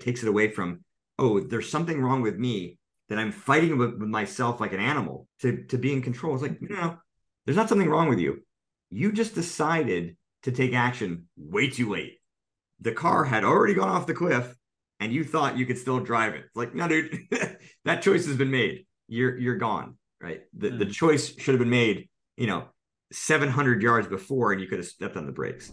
takes it away from, oh, there's something wrong with me, that I'm fighting with myself like an animal to be in control. It's like, no, there's not something wrong with you. You just decided to take action way too late. The car had already gone off the cliff and you thought you could still drive it. It's like, no, dude, that choice has been made. You're gone, right? The choice should have been made, 700 yards before, and you could have stepped on the brakes.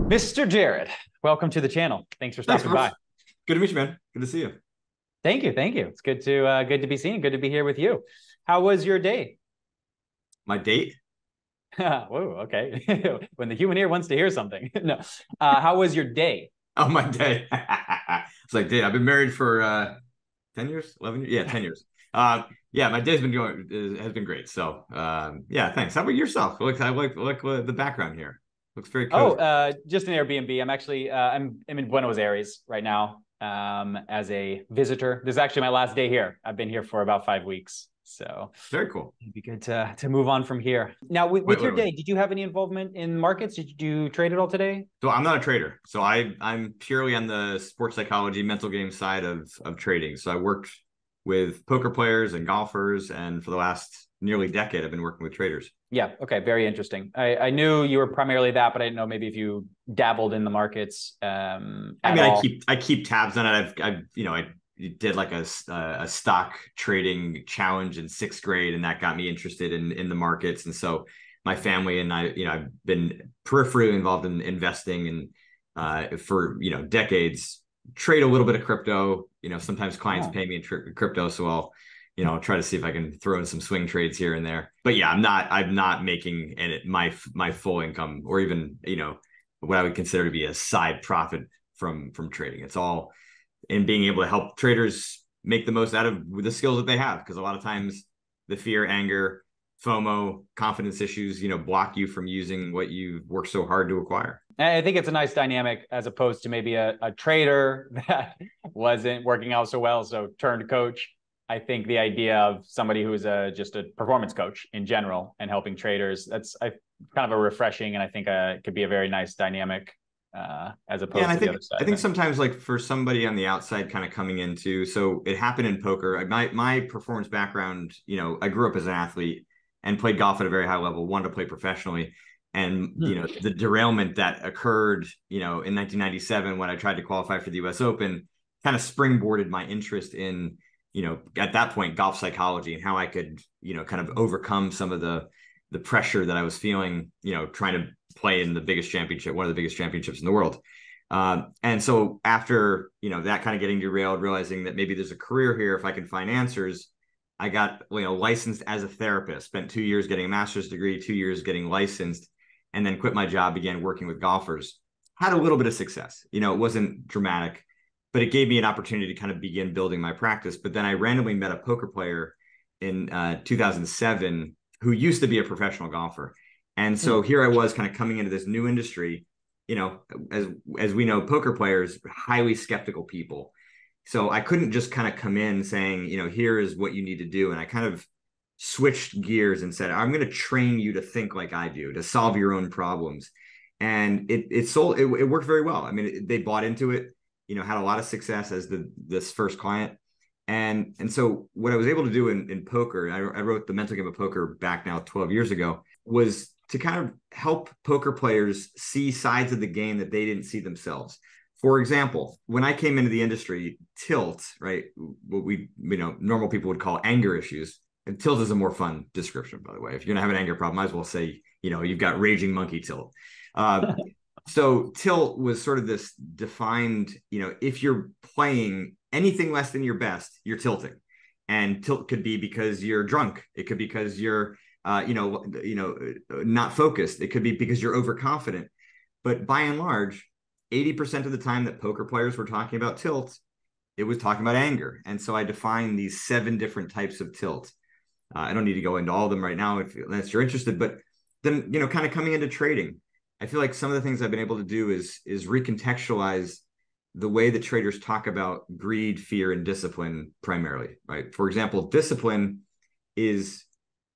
Mr. Jared, welcome to the channel. Thanks for stopping by. Good to meet you, man. Good to see you. Thank you. It's good to be seen. Good to be here with you. How was your day? My date? Whoa, okay. When the human ear wants to hear something. No. How was your day? Oh, my day. It's like, dude, I've been married for 10 years, 11 years. Yeah, 10 years. Yeah, my day's has been great. So, yeah, thanks. How about yourself? I like the background here. Looks very cool. Just an Airbnb. I'm actually I'm in Buenos Aires right now as a visitor. This is actually my last day here. I've been here for about 5 weeks. So very cool. It'd be good to move on from here. Now, with your day, did you have any involvement in markets? Did you trade at all today? So I'm not a trader. So I'm purely on the sports psychology, mental game side of trading. So I worked with poker players and golfers, and for the last nearly decade, I've been working with traders. Yeah. Okay. Very interesting. I knew you were primarily that, but I didn't know maybe if you dabbled in the markets. I keep tabs on it. I did like a stock trading challenge in 6th grade, and that got me interested in the markets. And so my family and I've been peripherally involved in investing and for decades. Trade a little bit of crypto. Sometimes clients pay me in crypto, so I'll try to see if I can throw in some swing trades here and there. But yeah, I'm not making my full income, or even what I would consider to be a side profit from trading. It's all in being able to help traders make the most out of the skills that they have, because a lot of times the fear, anger, FOMO, confidence issues, block you from using what you've worked so hard to acquire. I think it's a nice dynamic, as opposed to maybe a trader that wasn't working out so well, so turned coach. I think the idea of somebody who's just a performance coach in general and helping traders, that's kind of a refreshing, and I think it could be a very nice dynamic as opposed to the other side. I think sometimes, like, for somebody on the outside kind of coming into, so it happened in poker. My performance background, I grew up as an athlete and played golf at a very high level, wanted to play professionally. And, the derailment that occurred, in 1997 when I tried to qualify for the US Open kind of springboarded my interest in, at that point, golf psychology, and how I could, kind of overcome some of the pressure that I was feeling, trying to play in the biggest championship, one of the biggest championships in the world. And so after, that kind of getting derailed, realizing that maybe there's a career here if I can find answers, I got, licensed as a therapist, spent 2 years getting a master's degree, 2 years getting licensed, and then quit my job, began working with golfers. Had a little bit of success. It wasn't dramatic, but it gave me an opportunity to kind of begin building my practice. But then I randomly met a poker player in 2007 who used to be a professional golfer. And so here I was kind of coming into this new industry, as we know, poker players, highly skeptical people. So I couldn't just kind of come in saying, here is what you need to do. And I kind of switched gears and said, I'm going to train you to think like I do, to solve your own problems. And it worked very well. I mean, they bought into it, had a lot of success as this first client. And so what I was able to do in poker, I wrote The Mental Game of Poker back now 12 years ago, was to kind of help poker players see sides of the game that they didn't see themselves. For example, when I came into the industry, tilt, right, what we, normal people would call anger issues. And tilt is a more fun description, by the way. If you're going to have an anger problem, might as well say, you've got raging monkey tilt. So tilt was sort of this defined, if you're playing anything less than your best, you're tilting. And tilt could be because you're drunk. It could be because you're, not focused. It could be because you're overconfident. But by and large, 80% of the time that poker players were talking about tilt, it was talking about anger. And so I defined these 7 different types of tilt. I don't need to go into all of them right now unless you're interested, but then, kind of coming into trading, I feel like some of the things I've been able to do is recontextualize the way that traders talk about greed, fear, and discipline primarily, right? For example, discipline is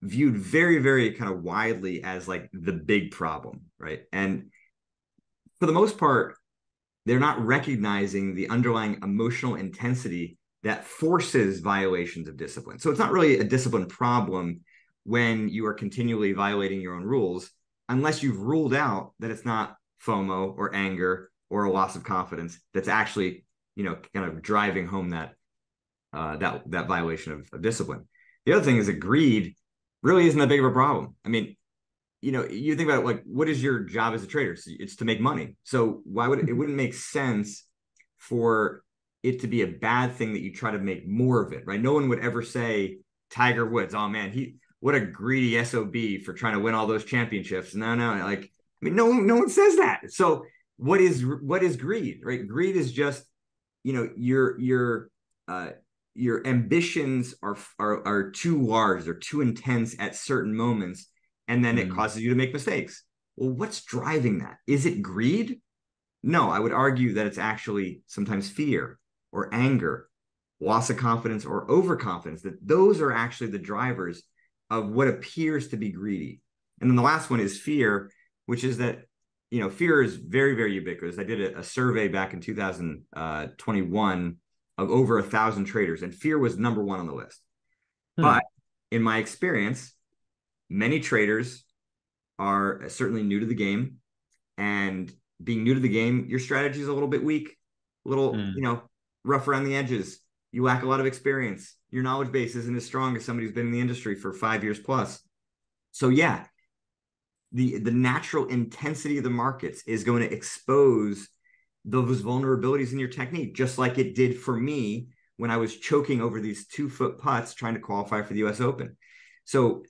viewed very, very kind of widely as like the big problem, right? And for the most part, they're not recognizing the underlying emotional intensity that forces violations of discipline. So it's not really a discipline problem when you are continually violating your own rules, unless you've ruled out that it's not FOMO or anger or a loss of confidence that's actually, kind of driving home that violation of discipline. The other thing is that greed really isn't that big of a problem. I mean, you think about it, like, what is your job as a trader? It's to make money. So why would it wouldn't make sense for it to be a bad thing that you try to make more of it, right? No one would ever say Tiger Woods, oh man, what a greedy SOB for trying to win all those championships. No, like, I mean, no one says that. So what is greed, right? Greed is just, your ambitions are too large, they're too intense at certain moments, and then it causes you to make mistakes. Well, what's driving that? Is it greed? No, I would argue that it's actually sometimes fear or anger, loss of confidence or overconfidence, that those are actually the drivers of what appears to be greedy. And then the last one is fear, which is that, fear is very, very ubiquitous. I did a survey back in 2021 of over 1,000 traders, and fear was number one on the list. But in my experience, many traders are certainly new to the game, and being new to the game, your strategy is a little bit weak, a little, rough around the edges. You lack a lot of experience. Your knowledge base isn't as strong as somebody who's been in the industry for 5 years plus. So yeah, the natural intensity of the markets is going to expose those vulnerabilities in your technique, just like it did for me when I was choking over these 2-foot putts trying to qualify for the US Open. So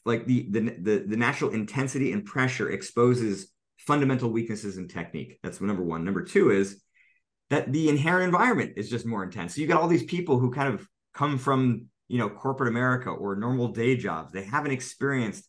like the natural intensity and pressure exposes fundamental weaknesses in technique. That's number one. Number two is that the inherent environment is just more intense. So you got all these people who kind of come from, corporate America or normal day jobs. They haven't experienced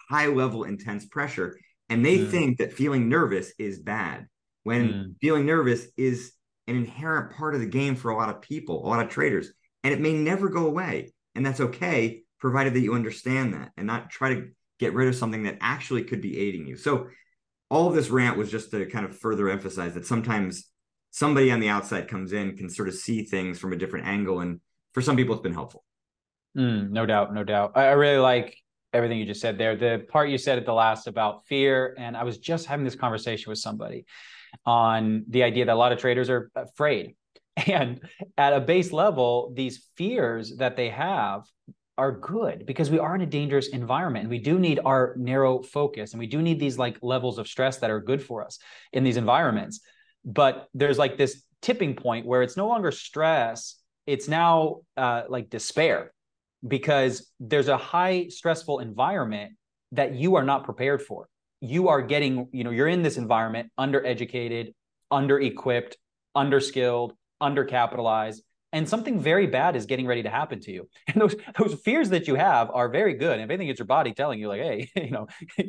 high level intense pressure, and they think that feeling nervous is bad, when feeling nervous is an inherent part of the game for a lot of people, a lot of traders, and it may never go away. And that's okay, provided that you understand that and not try to get rid of something that actually could be aiding you. So all of this rant was just to kind of further emphasize that sometimes somebody on the outside comes in, can sort of see things from a different angle. And for some people, it's been helpful. No doubt. I really like everything you just said there. The part you said at the last about fear, and I was just having this conversation with somebody on the idea that a lot of traders are afraid. And at a base level, these fears that they have are good because we are in a dangerous environment, and we do need our narrow focus, and we do need these like levels of stress that are good for us in these environments. But there's like this tipping point where it's no longer stress, it's now like despair, because there's a high stressful environment that you are not prepared for. You are getting, you're in this environment undereducated, under-equipped, under-skilled, undercapitalized, and something very bad is getting ready to happen to you. And those fears that you have are very good. And if anything, it's your body telling you like, hey,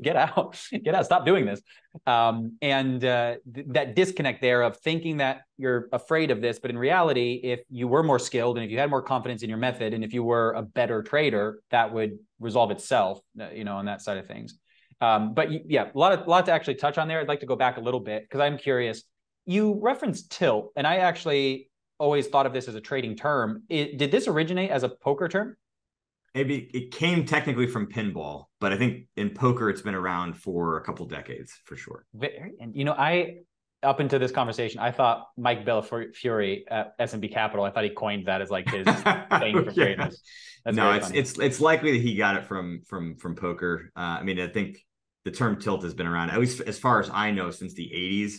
get out, stop doing this. That disconnect there of thinking that you're afraid of this, but in reality, if you were more skilled and if you had more confidence in your method, and if you were a better trader, that would resolve itself, on that side of things. But yeah, a lot to actually touch on there. I'd like to go back a little bit because I'm curious. You referenced tilt, and I actually always thought of this as a trading term. Did this originate as a poker term? Maybe it came technically from pinball, but I think in poker it's been around for a couple decades for sure. And I up into this conversation, I thought Mike Bellafiore at S&B Capital, I thought he coined that as like his thing for traders. No, it's likely that he got it from poker. I mean, I think the term tilt has been around, at least as far as I know, since the 80s.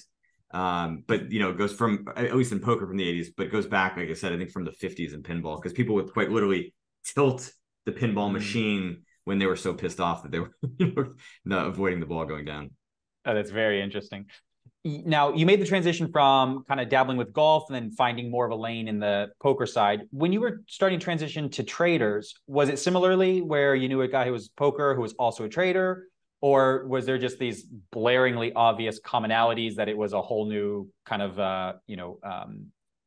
But it goes from, at least in poker, from the 80s, but it goes back, like I said, I think from the 50s in pinball, because people would quite literally tilt the pinball machine when they were so pissed off that they were avoiding the ball going down. Oh, that's very interesting. Now, you made the transition from kind of dabbling with golf and then finding more of a lane in the poker side. When you were starting to transition to traders, was it similarly where you knew a guy who was poker who was also a trader? Or was there just these blaringly obvious commonalities that it was a whole new kind of,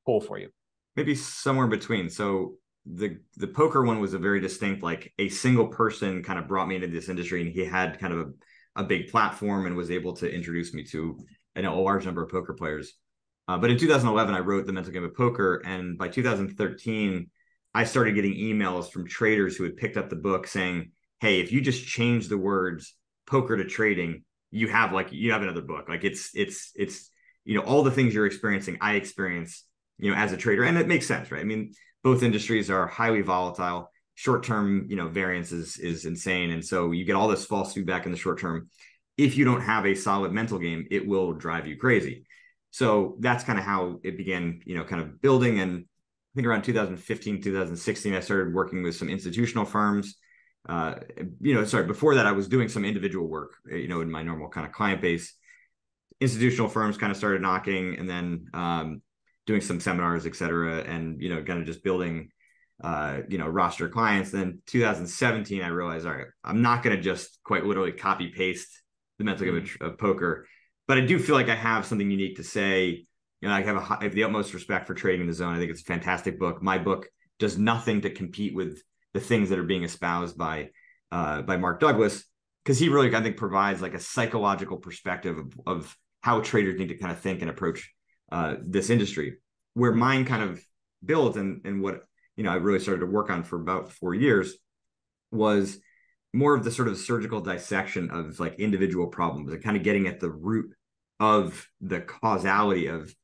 pool for you? Maybe somewhere in between. So the poker one was a very distinct, like a single person kind of brought me into this industry, and he had kind of a big platform and was able to introduce me to a large number of poker players. But in 2011, I wrote The Mental Game of Poker, and by 2013, I started getting emails from traders who had picked up the book saying, "Hey, if you just change the words poker to trading, you have another book. Like it's all the things you're experiencing, I experience, as a trader." And it makes sense, right? I mean, both industries are highly volatile. Short-term, variance is insane. And so you get all this false feedback in the short term. If you don't have a solid mental game, it will drive you crazy. So that's kind of how it began, kind of building. And I think around 2015, 2016, I started working with some institutional firms. Before that, I was doing some individual work, in my normal kind of client base. Institutional firms kind of started knocking, and then doing some seminars, et cetera, and, kind of just building, roster clients. Then 2017, I realized, all right, I'm not going to just quite literally copy paste The Mental Game of Poker, but I do feel like I have something unique to say. I have the utmost respect for Trading in the Zone. I think it's a fantastic book. My book does nothing to compete with the things that are being espoused by Mark Douglas, because he really, I think, provides like a psychological perspective of how traders need to kind of think and approach this industry. Where mine kind of built, and what I really started to work on for about 4 years, was more of the sort of surgical dissection of like individual problems and kind of getting at the root of the causality of,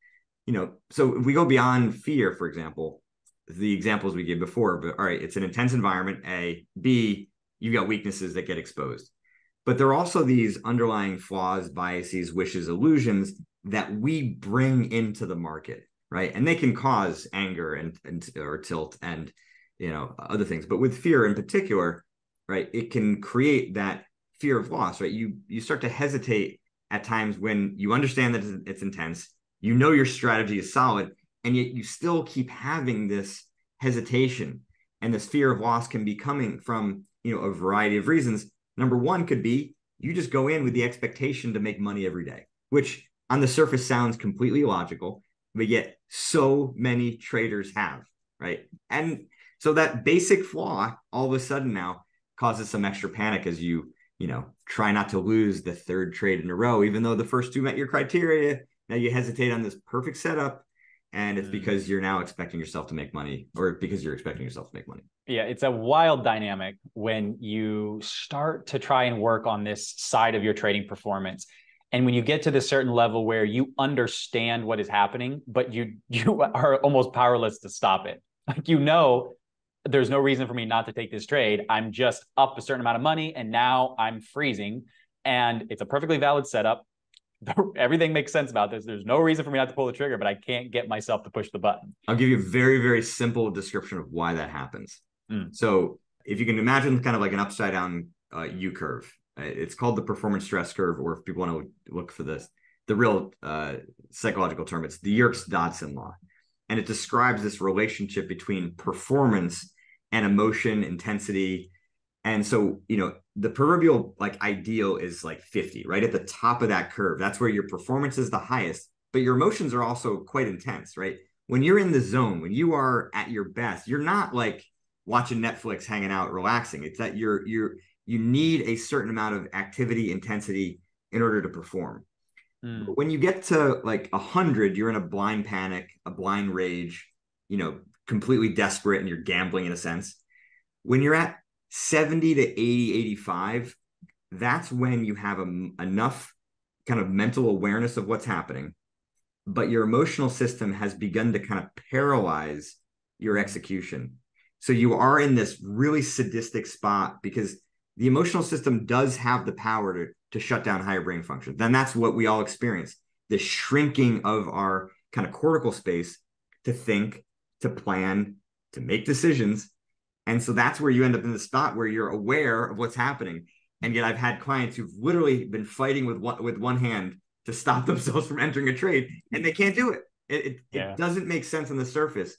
so if we go beyond fear, for example, the examples we gave before, but all right, it's an intense environment, A. B, you got weaknesses that get exposed. But there are also these underlying flaws, biases, wishes, illusions that we bring into the market, right? And they can cause anger and or tilt and, other things. But with fear in particular, right, it can create that fear of loss, right? You start to hesitate at times when you understand that it's intense, your strategy is solid, and yet you still keep having this hesitation. And this fear of loss can be coming from, a variety of reasons. Number one could be you just go in with the expectation to make money every day, which on the surface sounds completely logical, but yet so many traders have, right? And so that basic flaw all of a sudden now causes some extra panic as you try not to lose the third trade in a row, even though the first two met your criteria. Now you hesitate on this perfect setup, and it's because you're now expecting yourself to make money, or because you're expecting yourself to make money. Yeah, it's a wild dynamic when you start to try and work on this side of your trading performance. And when you get to this certain level where you understand what is happening, but you are almost powerless to stop it. Like, there's no reason for me not to take this trade. I'm just up a certain amount of money, and now I'm freezing. And it's a perfectly valid setup. Everything makes sense about this. There's no reason for me not to pull the trigger, but I can't get myself to push the button. I'll give you a very, very simple description of why that happens. So if you can imagine kind of like an upside down U curve, it's called the performance stress curve, or if people want to look for this, the real psychological term, it's the Yerkes-Dodson law. And it describes this relationship between performance and emotion, intensity. And so, the proverbial like ideal is like 50, right at the top of that curve. That's where your performance is the highest, but your emotions are also quite intense, right? When you're in the zone, when you are at your best, you're not like watching Netflix, hanging out, relaxing. It's that you need a certain amount of activity, intensity in order to perform. But when you get to like 100, you're in a blind panic, a blind rage, completely desperate, and you're gambling in a sense. When you're at 70 to 80, 85, that's when you have enough kind of mental awareness of what's happening, but your emotional system has begun to kind of paralyze your execution. So you are in this really sadistic spot because the emotional system does have the power to shut down higher brain function. Then that's what we all experience, the shrinking of our kind of cortical space to think, to plan, to make decisions. And so that's where you end up in the spot where you're aware of what's happening. And yet I've had clients who've literally been fighting with one hand to stop themselves from entering a trade, and they can't do it. It doesn't make sense on the surface,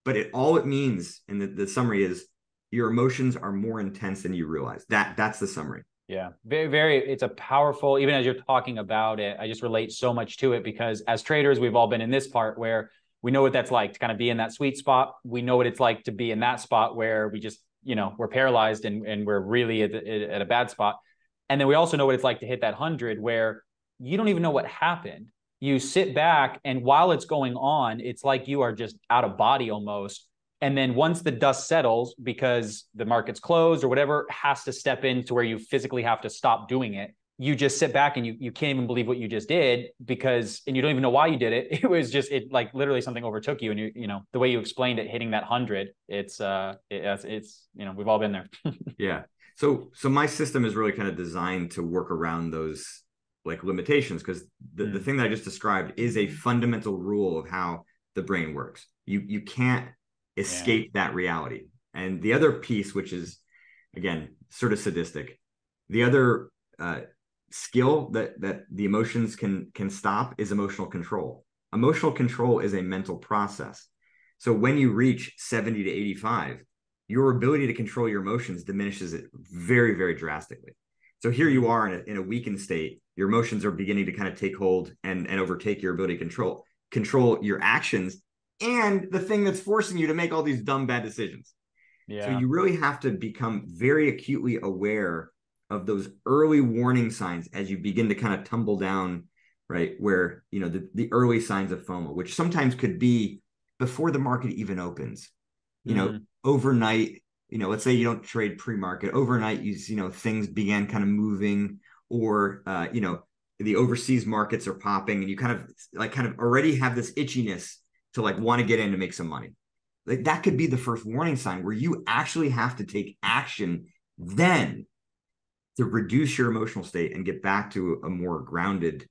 but all it means, and the summary is, your emotions are more intense than you realize. That's the summary. Yeah, very, very, it's a powerful, even as you're talking about it, I just relate so much to it, because as traders, we've all been in this part where we know what that's like to kind of be in that sweet spot. We know what it's like to be in that spot where we just, we're paralyzed and we're really at a bad spot. And then we also know what it's like to hit that 100 where you don't even know what happened. You sit back, and while it's going on, it's like you are just out of body almost. And then once the dust settles, because the market's closed or whatever has to step in to where you physically have to stop doing it, you just sit back and you can't even believe what you just did and you don't even know why you did it. It was just, it like literally something overtook you. And the way you explained it, hitting that 100, it's we've all been there. Yeah. So my system is really kind of designed to work around those like limitations, because the thing that I just described is a fundamental rule of how the brain works. You can't escape that reality. And the other piece, which is again sort of sadistic, the other skill that the emotions can stop is emotional control. Emotional control is a mental process. So when you reach 70 to 85, your ability to control your emotions diminishes it very, very drastically. So here you are in a weakened state. Your emotions are beginning to kind of take hold and overtake your ability to control your actions and the thing that's forcing you to make all these dumb, bad decisions. Yeah. So you really have to become very acutely aware of those early warning signs as you begin to kind of tumble down, right? Where, the early signs of FOMO, which sometimes could be before the market even opens, overnight, let's say you don't trade pre-market, overnight, things began kind of moving, or, the overseas markets are popping and you kind of already have this itchiness to like want to get in to make some money. Like that could be the first warning sign where you actually have to take action then to reduce your emotional state and get back to a more grounded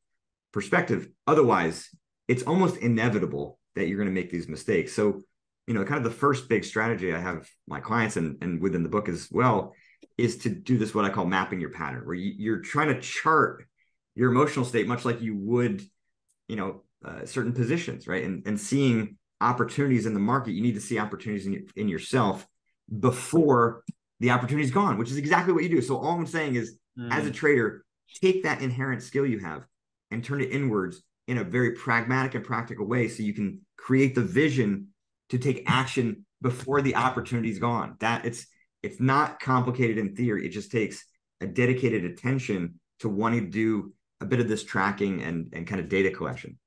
perspective. Otherwise, it's almost inevitable that you're going to make these mistakes. So, kind of the first big strategy I have my clients and within the book as well is to do this, what I call mapping your pattern, where you're trying to chart your emotional state, much like you would, certain positions, right? And seeing opportunities in the market, you need to see opportunities in yourself before the opportunity's gone, which is exactly what you do. So all I'm saying is, as a trader, take that inherent skill you have and turn it inwards in a very pragmatic and practical way so you can create the vision to take action before the opportunity's gone. That it's not complicated in theory. It just takes a dedicated attention to wanting to do a bit of this tracking and kind of data collection.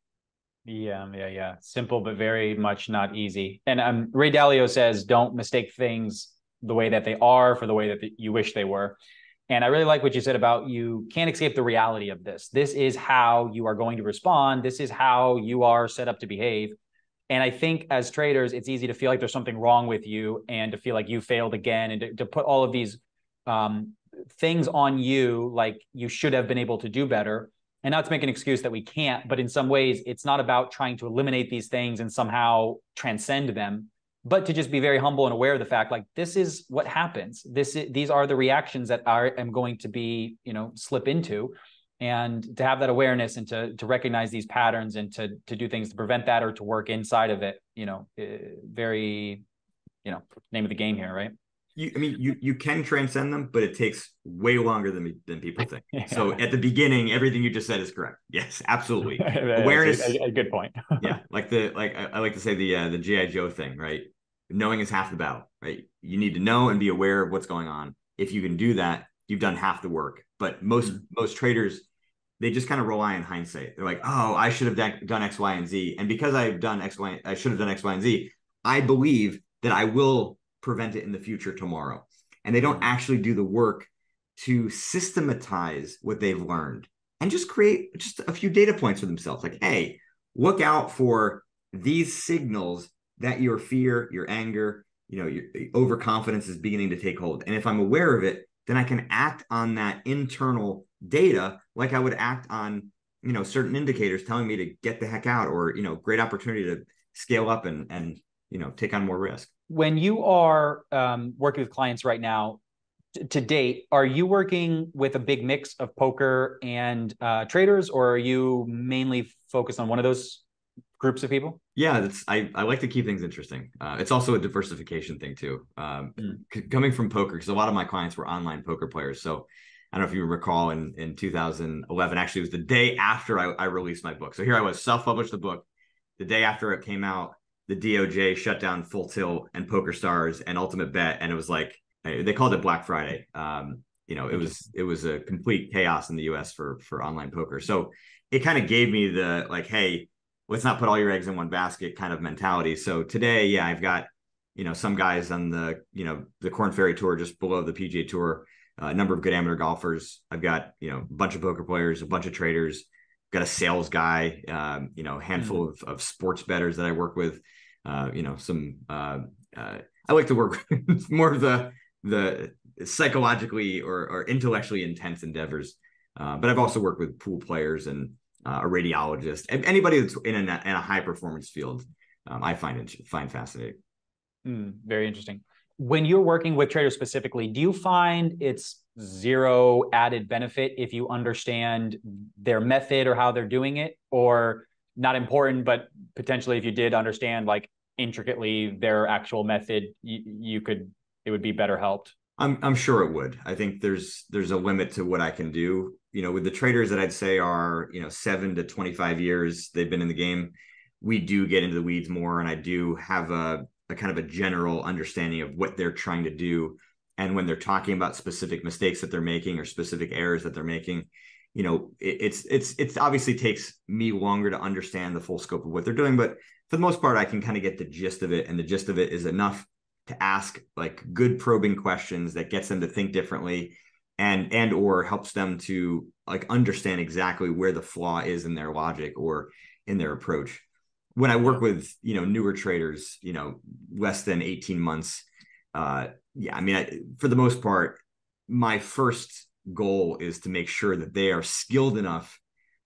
Yeah. Simple, but very much not easy. And Ray Dalio says, don't mistake things the way that they are for the way that you wish they were. And I really like what you said about you can't escape the reality of this. This is how you are going to respond. This is how you are set up to behave. And I think as traders, it's easy to feel like there's something wrong with you and to feel like you failed again and to put all of these things on you, like you should have been able to do better. And not to make an excuse that we can't, but in some ways, it's not about trying to eliminate these things and somehow transcend them, but to just be very humble and aware of the fact, like, this is what happens. These are the reactions that I am going to be, slip into. And to have that awareness and to recognize these patterns and to do things to prevent that or to work inside of it, very, name of the game here, right? You can transcend them, but it takes way longer than people think. Yeah. So at the beginning, everything you just said is correct. Yes, absolutely. Awareness, a good point. Yeah, I like to say the G.I. Joe thing, right? Knowing is half the battle, right? You need to know and be aware of what's going on. If you can do that, you've done half the work. But most traders, they just kind of rely on hindsight. They're like, oh, I should have done X, Y, and Z, and because I've done X, Y, I should have done X, Y, and Z. I believe that I will prevent it in the future tomorrow. And they don't actually do the work to systematize what they've learned and just create just a few data points for themselves. Like, hey, look out for these signals that your fear, your anger, your overconfidence is beginning to take hold. And if I'm aware of it, then I can act on that internal data like I would act on, certain indicators telling me to get the heck out, or, great opportunity to scale up and take on more risk. When you are working with clients right now, to date, are you working with a big mix of poker and traders, or are you mainly focused on one of those groups of people? Yeah, I like to keep things interesting. It's also a diversification thing too. Coming from poker, because a lot of my clients were online poker players. So I don't know if you recall in 2011, actually it was the day after I released my book. So here I was, self-published the book. the day after it came out, the DOJ shut down Full Tilt and Poker Stars and Ultimate Bet, and it was like they called it Black Friday. It was a complete chaos in the U.S. for online poker. So it kind of gave me the like, hey, let's not put all your eggs in one basket kind of mentality. So today, yeah, I've got some guys on the Korn Ferry Tour just below the PGA Tour, a number of good amateur golfers. I've got a bunch of poker players, a bunch of traders, got a sales guy, handful of sports bettors that I work with. I like to work with more of the psychologically or intellectually intense endeavors. But I've also worked with pool players and a radiologist, anybody that's in a high performance field. I find fascinating. Very interesting. When you're working with traders specifically, do you find it's zero added benefit if you understand their method or how they're doing it, or not important, but potentially if you did understand like intricately their actual method, it would be better helped? I'm sure it would. I think there's a limit to what I can do. With the traders that I'd say are 7 to 25 years they've been in the game, we do get into the weeds more, and I do have a kind of a general understanding of what they're trying to do. And when they're talking about specific mistakes that they're making or specific errors that they're making, it's obviously takes me longer to understand the full scope of what they're doing. But for the most part, I can kind of get the gist of it. And the gist of it is enough to ask like good probing questions that gets them to think differently and or helps them to like understand exactly where the flaw is in their logic or in their approach. When I work with, newer traders, less than 18 months, for the most part, my first goal is to make sure that they are skilled enough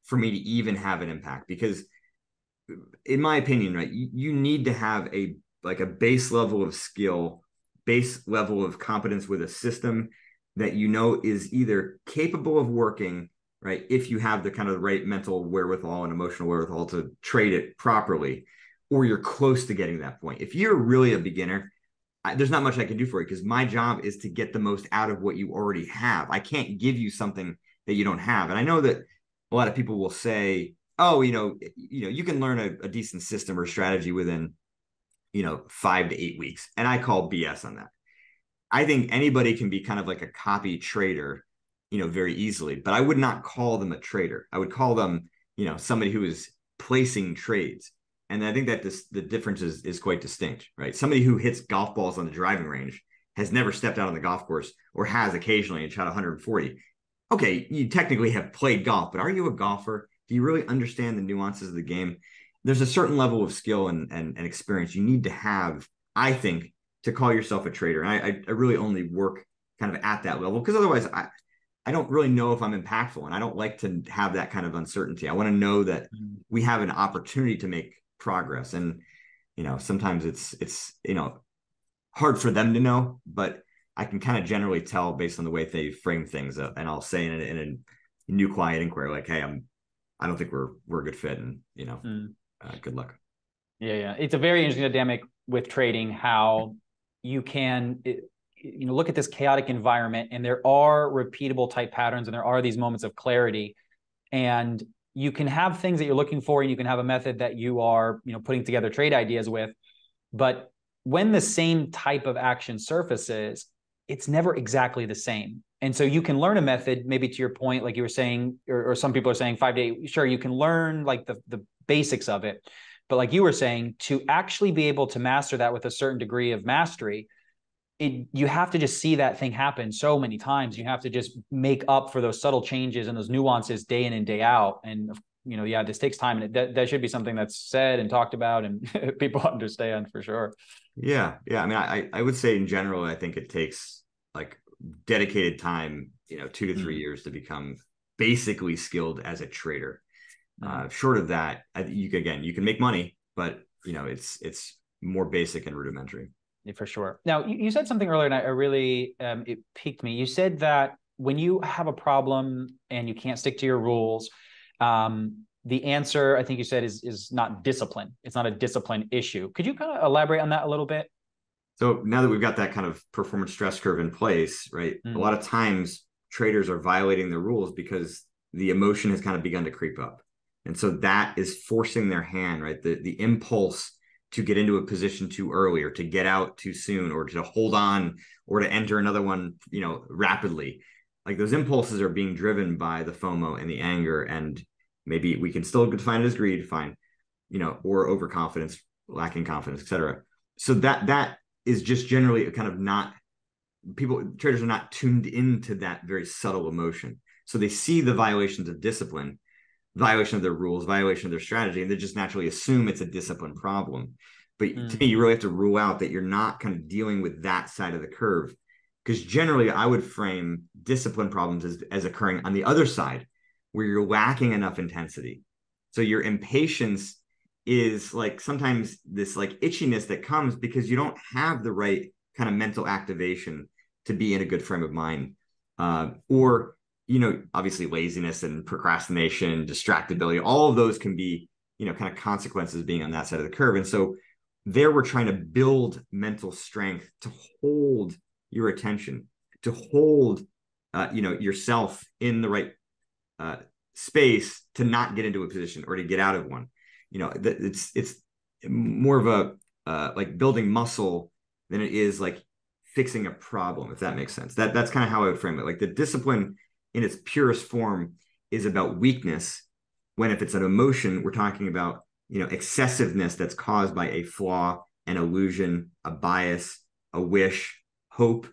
for me to even have an impact. Because in my opinion, right, you need to have a base level of skill, base level of competence with a system that is either capable of working, right, if you have the kind of right mental wherewithal and emotional wherewithal to trade it properly, or you're close to getting that point. If you're really a beginner, there's not much I can do for you, because my job is to get the most out of what you already have. I can't give you something that you don't have. And I know that a lot of people will say, oh, you can learn a decent system or strategy within 5 to 8 weeks. And I call BS on that. I think anybody can be kind of like a copy trader, very easily, but I would not call them a trader. I would call them, somebody who is placing trades. And I think that the difference is quite distinct, right? Somebody who hits golf balls on the driving range has never stepped out on the golf course, or has occasionally and shot 140. Okay, you technically have played golf, but are you a golfer? Do you really understand the nuances of the game? There's a certain level of skill and experience you need to have, I think, to call yourself a trader. And I really only work kind of at that level, because otherwise I don't really know if I'm impactful, and I don't like to have that kind of uncertainty. I want to know that we have an opportunity to make progress. And, sometimes it's hard for them to know, but I can kind of generally tell based on the way they frame things up. And I'll say in a new client inquiry, like, hey, I don't think we're a good fit, and, good luck. Yeah. It's a very interesting dynamic with trading, how you can, look at this chaotic environment, and there are repeatable type patterns, and there are these moments of clarity, and you can have things that you're looking for, and you can have a method that you are, putting together trade ideas with. But when the same type of action surfaces, it's never exactly the same. And so you can learn a method, maybe to your point, like you were saying, or some people are saying 5 to 8, sure, you can learn like the basics of it. But like you were saying, to actually be able to master that with a certain degree of mastery, you have to just see that thing happen so many times. You have to just make up for those subtle changes and those nuances day in and day out. And, this takes time, and that should be something that's said and talked about, and people understand for sure. Yeah. I mean, I would say in general, I think it takes like dedicated time, 2 to 3 years to become basically skilled as a trader. Short of that, you can make money, but it's more basic and rudimentary. Yeah, for sure. Now, you said something earlier, and I really, it piqued me. You said that when you have a problem and you can't stick to your rules, the answer, I think you said, is not discipline. It's not a discipline issue. Could you kind of elaborate on that a little bit? So now that we've got that kind of performance stress curve in place, right? A lot of times traders are violating the rules because the emotion has kind of begun to creep up. And so that is forcing their hand, right? The impulse to get into a position too early, or to get out too soon, or to hold on, or to enter another one, rapidly. Like those impulses are being driven by the FOMO and the anger, and maybe we can still define it as greed, fine, or overconfidence, lacking confidence, etc. So that is just generally a kind of not traders are not tuned into that very subtle emotion. So they see the violations of discipline, violation of their rules, violation of their strategy, and they just naturally assume it's a discipline problem. But to me, you really have to rule out that you're not kind of dealing with that side of the curve. Because generally, I would frame discipline problems as occurring on the other side, where you're lacking enough intensity. So your impatience is like sometimes this like itchiness that comes because you don't have the right kind of mental activation to be in a good frame of mind. Or obviously laziness and procrastination, distractibility, all of those can be, kind of consequences of being on that side of the curve. And so there we're trying to build mental strength to hold your attention, to hold, yourself in the right space to not get into a position or to get out of one. It's more of a like building muscle than it is like fixing a problem, if that makes sense. That's kind of how I would frame it. Like the discipline in its purest form is about weakness, when if it's an emotion, we're talking about, excessiveness that's caused by a flaw, an illusion, a bias, a wish, hope,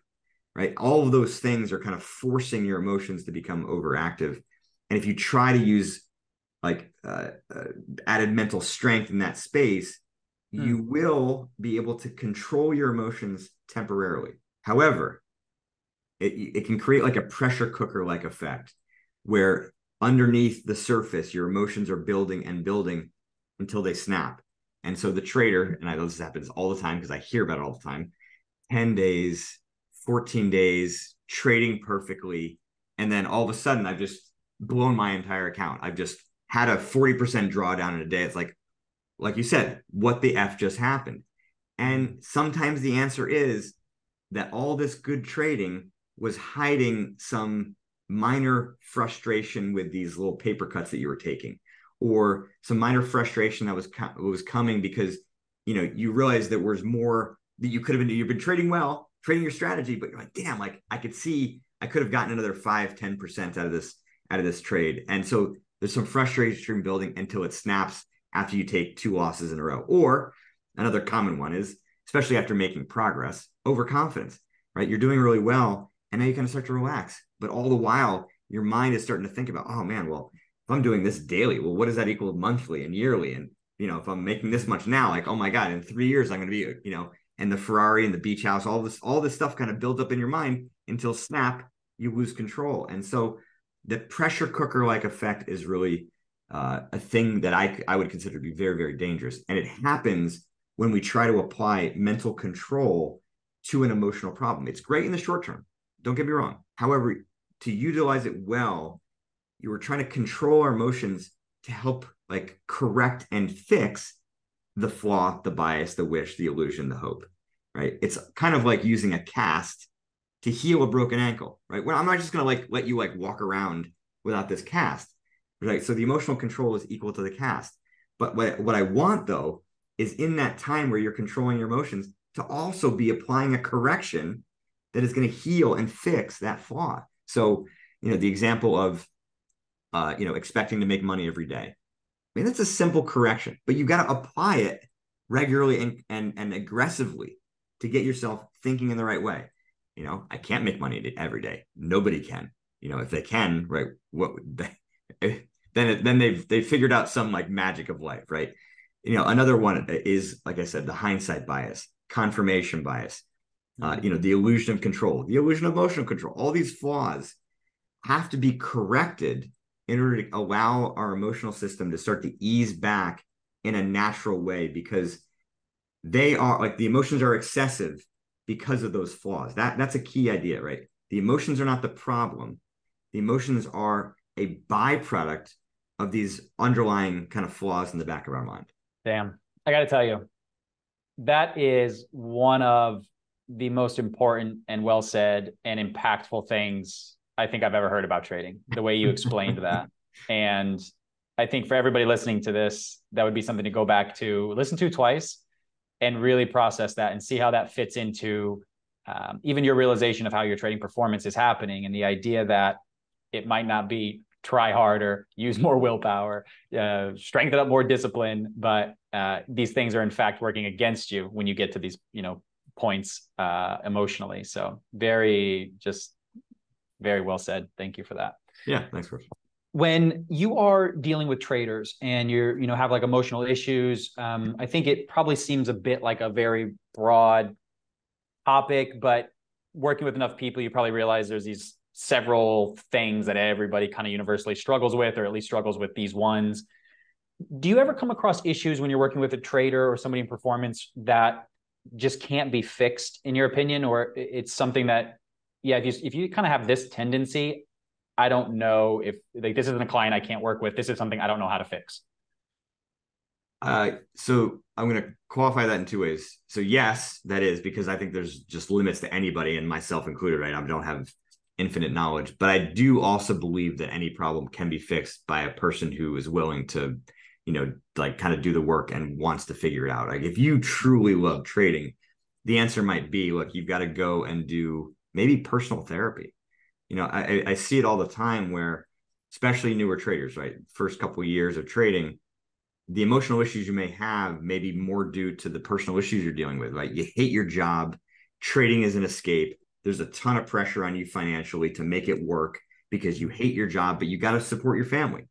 right? All of those things are kind of forcing your emotions to become overactive. And if you try to use like added mental strength in that space, you will be able to control your emotions temporarily. However, it can create like a pressure cooker like effect, where underneath the surface, your emotions are building and building until they snap. And so the trader, and I know this happens all the time because I hear about it all the time, 10 days, 14 days, trading perfectly. And then all of a sudden, I've just blown my entire account. I've just had a 40% drawdown in a day. It's like you said, what the F just happened? And sometimes the answer is that all this good trading was hiding some minor frustration with these little paper cuts that you were taking, or some minor frustration that was coming because you realized there was more that you could have been. You've been trading well, trading your strategy, but you're like, damn, like I could see I could have gotten another 5-10% out of this trade. And so there's some frustration building until it snaps after you take 2 losses in a row. Or another common one is, especially after making progress, overconfidence, right? You're doing really well, and now you kind of start to relax. But all the while, your mind is starting to think about, oh man, well, if I'm doing this daily, well, what does that equal monthly and yearly? And, if I'm making this much now, like, oh my God, in 3 years, I'm going to be, and the Ferrari and the beach house, all this stuff kind of builds up in your mind until snap, you lose control. And so the pressure cooker like effect is really a thing that I would consider to be very, very dangerous. And it happens when we try to apply mental control to an emotional problem. It's great in the short term. Don't get me wrong. However, to utilize it well, you were trying to control our emotions to help like correct and fix the flaw, the bias, the wish, the illusion, the hope, right? It's kind of like using a cast to heal a broken ankle, right? Well, I'm not just going to like let you like walk around without this cast, right? So the emotional control is equal to the cast. But what I want though is in that time where you're controlling your emotions to also be applying a correction that is going to heal and fix that flaw. So, the example of, expecting to make money every day. I mean, that's a simple correction, but you got to apply it regularly and aggressively to get yourself thinking in the right way. I can't make money every day. Nobody can. If they can, right? What then they've figured out some like magic of life, right? Another one is, like I said, the hindsight bias, confirmation bias, the illusion of control, the illusion of emotional control. All these flaws have to be corrected in order to allow our emotional system to start to ease back in a natural way, because they are like the emotions are excessive because of those flaws. That's a key idea, right? The emotions are not the problem. The emotions are a byproduct of these underlying kind of flaws in the back of our mind. Damn. I got to tell you, that is one of the most important and well said and impactful things I think I've ever heard about trading, the way you explained that. And I think for everybody listening to this, that would be something to go back to, listen to twice, and really process that and see how that fits into even your realization of how your trading performance is happening, and the idea that it might not be try harder, use more willpower, strengthen up more discipline, but these things are in fact working against you when you get to these, points emotionally. So very well said. Thank you for that. Yeah, thanks, Chris. When you are dealing with traders and you're, have like emotional issues, I think it probably seems a bit like a very broad topic, but working with enough people, you probably realize there's these several things that everybody kind of universally struggles with, or at least struggles with these ones. Do you ever come across issues when you're working with a trader or somebody in performance that just can't be fixed, in your opinion? Or it's something that, yeah, if you kind of have this tendency, I don't know if like this isn't a client I can't work with, this is something I don't know how to fix? So I'm going to qualify that in two ways. So yes, that is, because I think there's just limits to anybody, and myself included, right? I don't have infinite knowledge, but I do also believe that any problem can be fixed by a person who is willing to, like kind of do the work and wants to figure it out. Like if you truly love trading, the answer might be, look, you've got to go and do maybe personal therapy. I see it all the time where, especially newer traders, right? First couple of years of trading, the emotional issues you may have may be more due to the personal issues you're dealing with, right? You hate your job. Trading is an escape. There's a ton of pressure on you financially to make it work because you hate your job, but you got to support your family.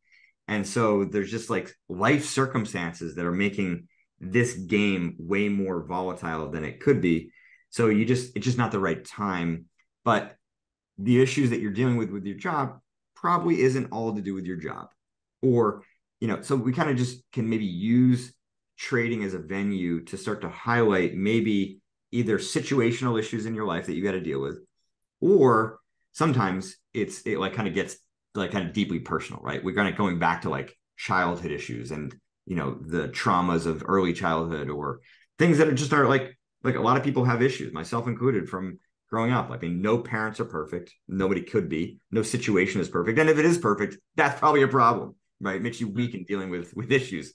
And so there's just like life circumstances that are making this game way more volatile than it could be. So it's just not the right time. But the issues that you're dealing with your job probably isn't all to do with your job. Or, so we kind of just can maybe use trading as a venue to start to highlight maybe either situational issues in your life that you got to deal with, or sometimes it like kind of gets like kind of deeply personal, right? We're kind of going back to like childhood issues and, the traumas of early childhood, or things that are like a lot of people have issues, myself included, from growing up. I mean, no parents are perfect. Nobody could be. No situation is perfect. And if it is perfect, that's probably a problem, right? It makes you weak in dealing with issues,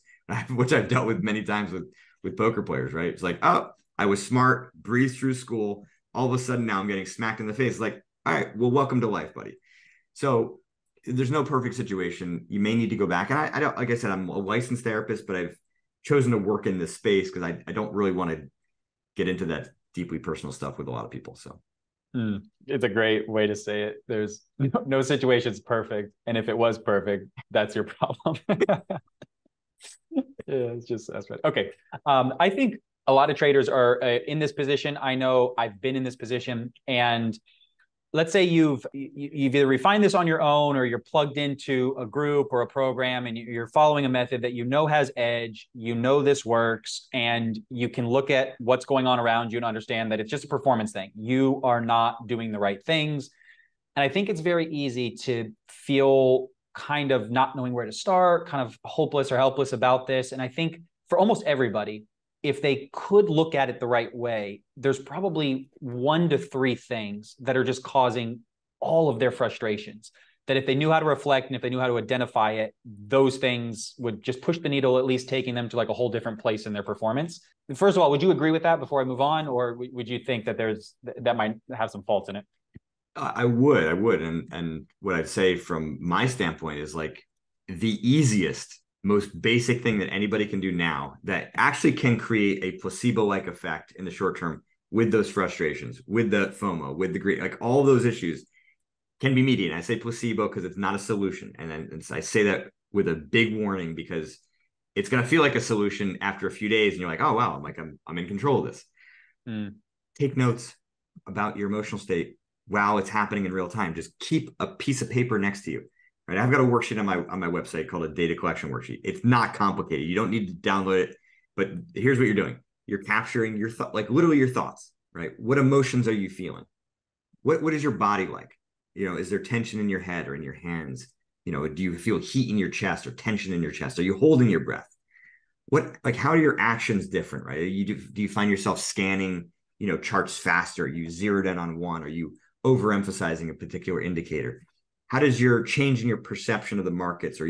which I've dealt with many times with poker players, right? It's like, oh, I was smart, breezed through school. All of a sudden now I'm getting smacked in the face. Like, all right, well, welcome to life, buddy. So there's no perfect situation. You may need to go back. And I don't, like I said, I'm a licensed therapist, but I've chosen to work in this space because I don't really want to get into that deeply personal stuff with a lot of people. So it's a great way to say it. There's no situation's perfect. And if it was perfect, that's your problem. Yeah, it's just that's right. Okay. I think a lot of traders are in this position. I know I've been in this position, and let's say you've either refined this on your own, or you're plugged into a group or a program and you're following a method that has edge, this works, and you can look at what's going on around you and understand that it's just a performance thing. You are not doing the right things. And I think it's very easy to feel kind of not knowing where to start, kind of hopeless or helpless about this. And I think for almost everybody, if they could look at it the right way, there's probably 1 to 3 things that are just causing all of their frustrations. That if they knew how to reflect and if they knew how to identify it, those things would just push the needle, at least taking them to like a whole different place in their performance. First of all, would you agree with that before I move on? Or would you think that that might have some faults in it? I would. And what I'd say from my standpoint is like the easiest, most basic thing that anybody can do now that actually can create a placebo-like effect in the short term with those frustrations, with the FOMO, with the greed, like all those issues can be mediated. I say placebo because it's not a solution. And then I say that with a big warning because it's going to feel like a solution after a few days. And you're like, oh, wow, I'm in control of this. Take notes about your emotional state while it's happening in real time. Just keep a piece of paper next to you. Right? I've got a worksheet on my website called a data collection worksheet. It's not complicated. You don't need to download it, but here's what you're doing. You're capturing your like literally your thoughts, right? What emotions are you feeling? What is your body like? Is there tension in your head or in your hands? Do you feel heat in your chest or tension in your chest? Are you holding your breath? How are your actions different, right? Do you find yourself scanning, charts faster? Are you zeroed in on one? Are you overemphasizing a particular indicator? How does your change in your perception of the markets or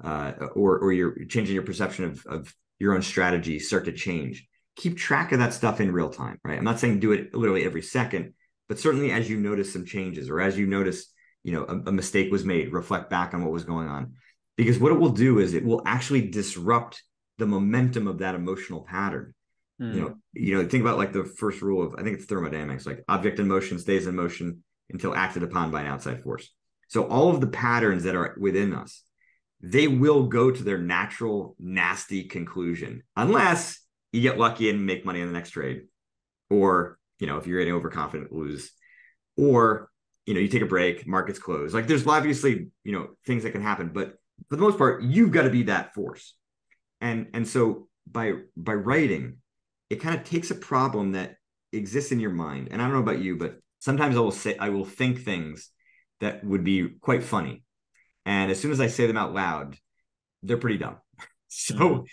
or you're changing your perception of your own strategy start to change. Keep track of that stuff in real time, right? I'm not saying do it literally every second, but certainly as you notice some changes or as you notice, a mistake was made, reflect back on what was going on. Because what it will do is it will actually disrupt the momentum of that emotional pattern. Think about like the first rule of, I think it's thermodynamics, like object in motion stays in motion until acted upon by an outside force. So all of the patterns that are within us, they will go to their natural nasty conclusion unless you get lucky and make money on the next trade, or if you're getting overconfident, lose, or you take a break, markets close. Like there's obviously things that can happen, but for the most part, you've got to be that force. And so by writing, it kind of takes a problem that exists in your mind. And I don't know about you, but sometimes I will think things that would be quite funny. And as soon as I say them out loud, they're pretty dumb. So,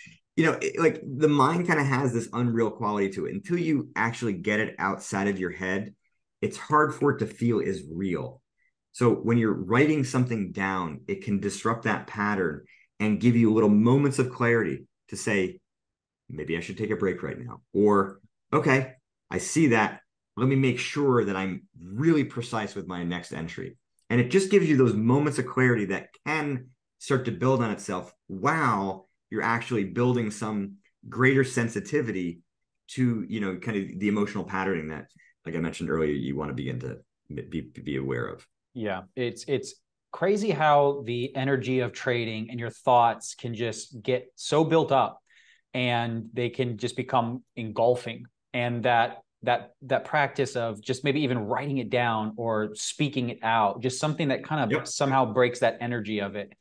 like the mind kind of has this unreal quality to it. Until you actually get it outside of your head, it's hard for it to feel as real. So when you're writing something down, it can disrupt that pattern and give you little moments of clarity to say, maybe I should take a break right now. Or, okay, I see that. Let me make sure that I'm really precise with my next entry. And it just gives you those moments of clarity that can start to build on itself while you're actually building some greater sensitivity to, kind of the emotional patterning that, like I mentioned earlier, you want to begin to be aware of. Yeah, it's crazy how the energy of trading and your thoughts can just get so built up and they can just become engulfing. And that practice of just maybe even writing it down or speaking it out, just something that kind of somehow breaks that energy of it.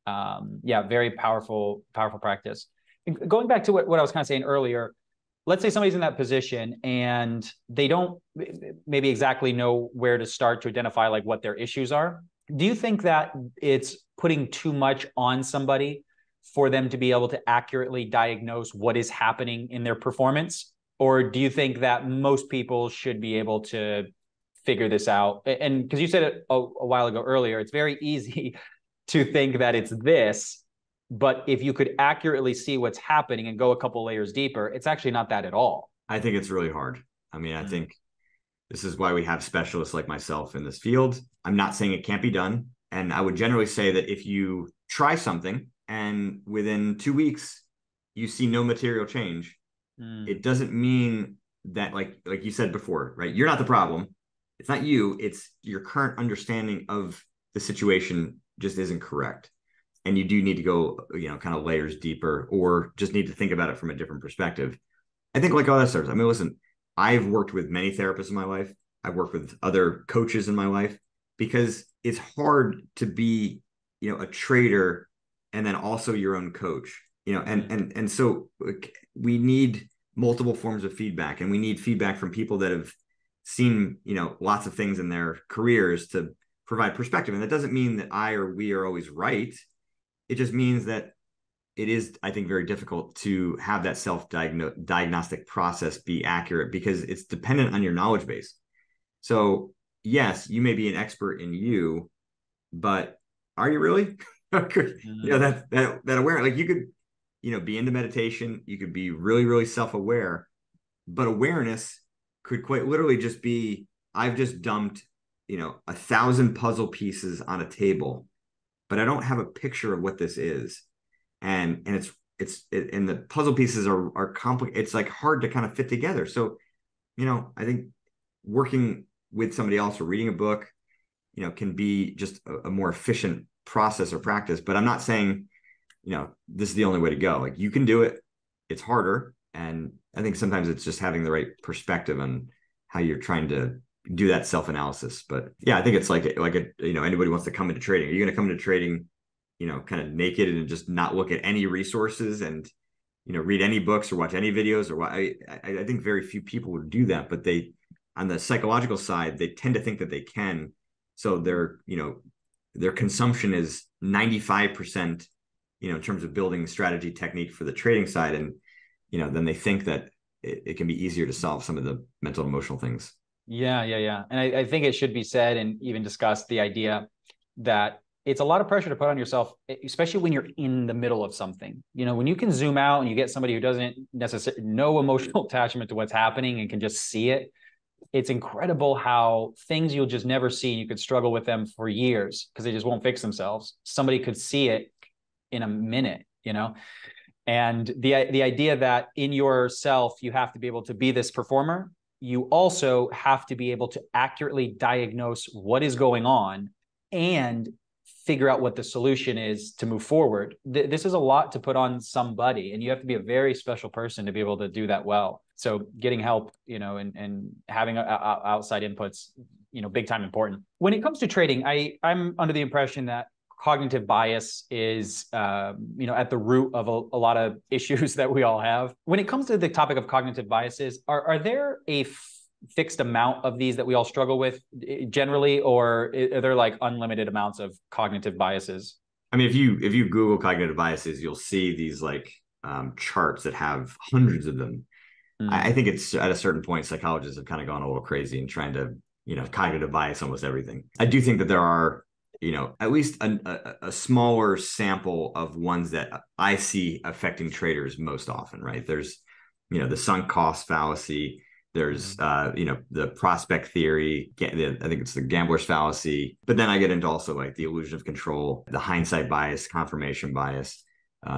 Very powerful practice. And going back to what I was kind of saying earlier, let's say somebody's in that position and they don't maybe exactly know where to start to identify like what their issues are. Do you think that it's putting too much on somebody for them to be able to accurately diagnose what is happening in their performance? Or do you think that most people should be able to figure this out? And because you said it a while ago earlier, it's very easy to think that it's this, but if you could accurately see what's happening and go a couple layers deeper, it's actually not that at all. I think it's really hard. I mean, I think this is why we have specialists like myself in this field. I'm not saying it can't be done. And I would generally say that if you try something and within 2 weeks, you see no material change, it doesn't mean that, like you said before, right? You're not the problem. It's not you. It's your current understanding of the situation just isn't correct. And you do need to go, kind of layers deeper, or just need to think about it from a different perspective. I think like all that stuff. I mean, listen, I've worked with many therapists in my life. I've worked with other coaches in my life because it's hard to be, a trader and then also your own coach, and so we need multiple forms of feedback, and we need feedback from people that have seen, lots of things in their careers to provide perspective. And that doesn't mean that I or we are always right. It just means that it is, I think, very difficult to have that self-diagnostic process be accurate because it's dependent on your knowledge base. So yes, you may be an expert in you, but are you really? That aware, like you could, be into meditation, you could be really, really self-aware, but awareness could quite literally just be, I've just dumped, 1,000 puzzle pieces on a table, but I don't have a picture of what this is. And and the puzzle pieces are complicated. It's like hard to kind of fit together. So, I think working with somebody else or reading a book, can be just a more efficient process or practice. But I'm not saying, this is the only way to go. Like you can do it. It's harder. And I think sometimes it's just having the right perspective on how you're trying to do that self-analysis. But yeah, I think it's like anybody wants to come into trading. Are you going to come into trading, kind of naked and just not look at any resources and, read any books or watch any videos or what? I think very few people would do that, but they, on the psychological side, they tend to think that they can. So their consumption is 95%, in terms of building strategy technique for the trading side. And, then they think that it can be easier to solve some of the mental and emotional things. Yeah. And I think it should be said and even discussed the idea that it's a lot of pressure to put on yourself, especially when you're in the middle of something. You know, when you can zoom out and you get somebody who doesn't necessarily no emotional attachment to what's happening and can just see it, it's incredible how things you'll just never see, and you could struggle with them for years because they just won't fix themselves. Somebody could see it in a minute, you know? And the idea that in yourself, you have to be able to be this performer. You also have to be able to accurately diagnose what is going on and figure out what the solution is to move forward. This is a lot to put on somebody, and you have to be a very special person to be able to do that well. So getting help, you know, and having outside inputs, you know, big time important. When it comes to trading, I'm under the impression that cognitive bias is, you know, at the root of a lot of issues that we all have. When it comes to the topic of cognitive biases, are there a fixed amount of these that we all struggle with generally, or are there like unlimited amounts of cognitive biases? I mean, if you Google cognitive biases, you'll see these like charts that have hundreds of them. I think it's at a certain point, psychologists have kind of gone a little crazy and trying to, you know, cognitive bias almost everything. I do think that there are, you know, at least a smaller sample of ones that I see affecting traders most often, right? There's, you know, the sunk cost fallacy. There's, you know, the prospect theory. I think it's the gambler's fallacy. But then I get into also like the illusion of control, the hindsight bias, confirmation bias.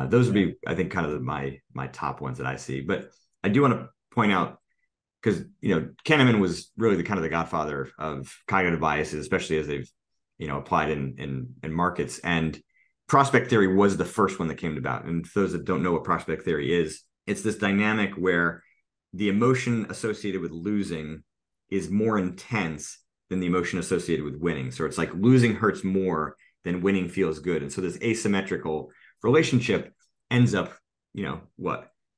Those would be, I think, kind of my top ones that I see. But I do want to point out, because, you know, Kahneman was really the kind of the godfather of cognitive biases, especially as they've, you know, applied in markets. And prospect theory was the first one that came about. And for those that don't know what prospect theory is, it's this dynamic where the emotion associated with losing is more intense than the emotion associated with winning. So it's like losing hurts more than winning feels good. And so this asymmetrical relationship ends up, you know,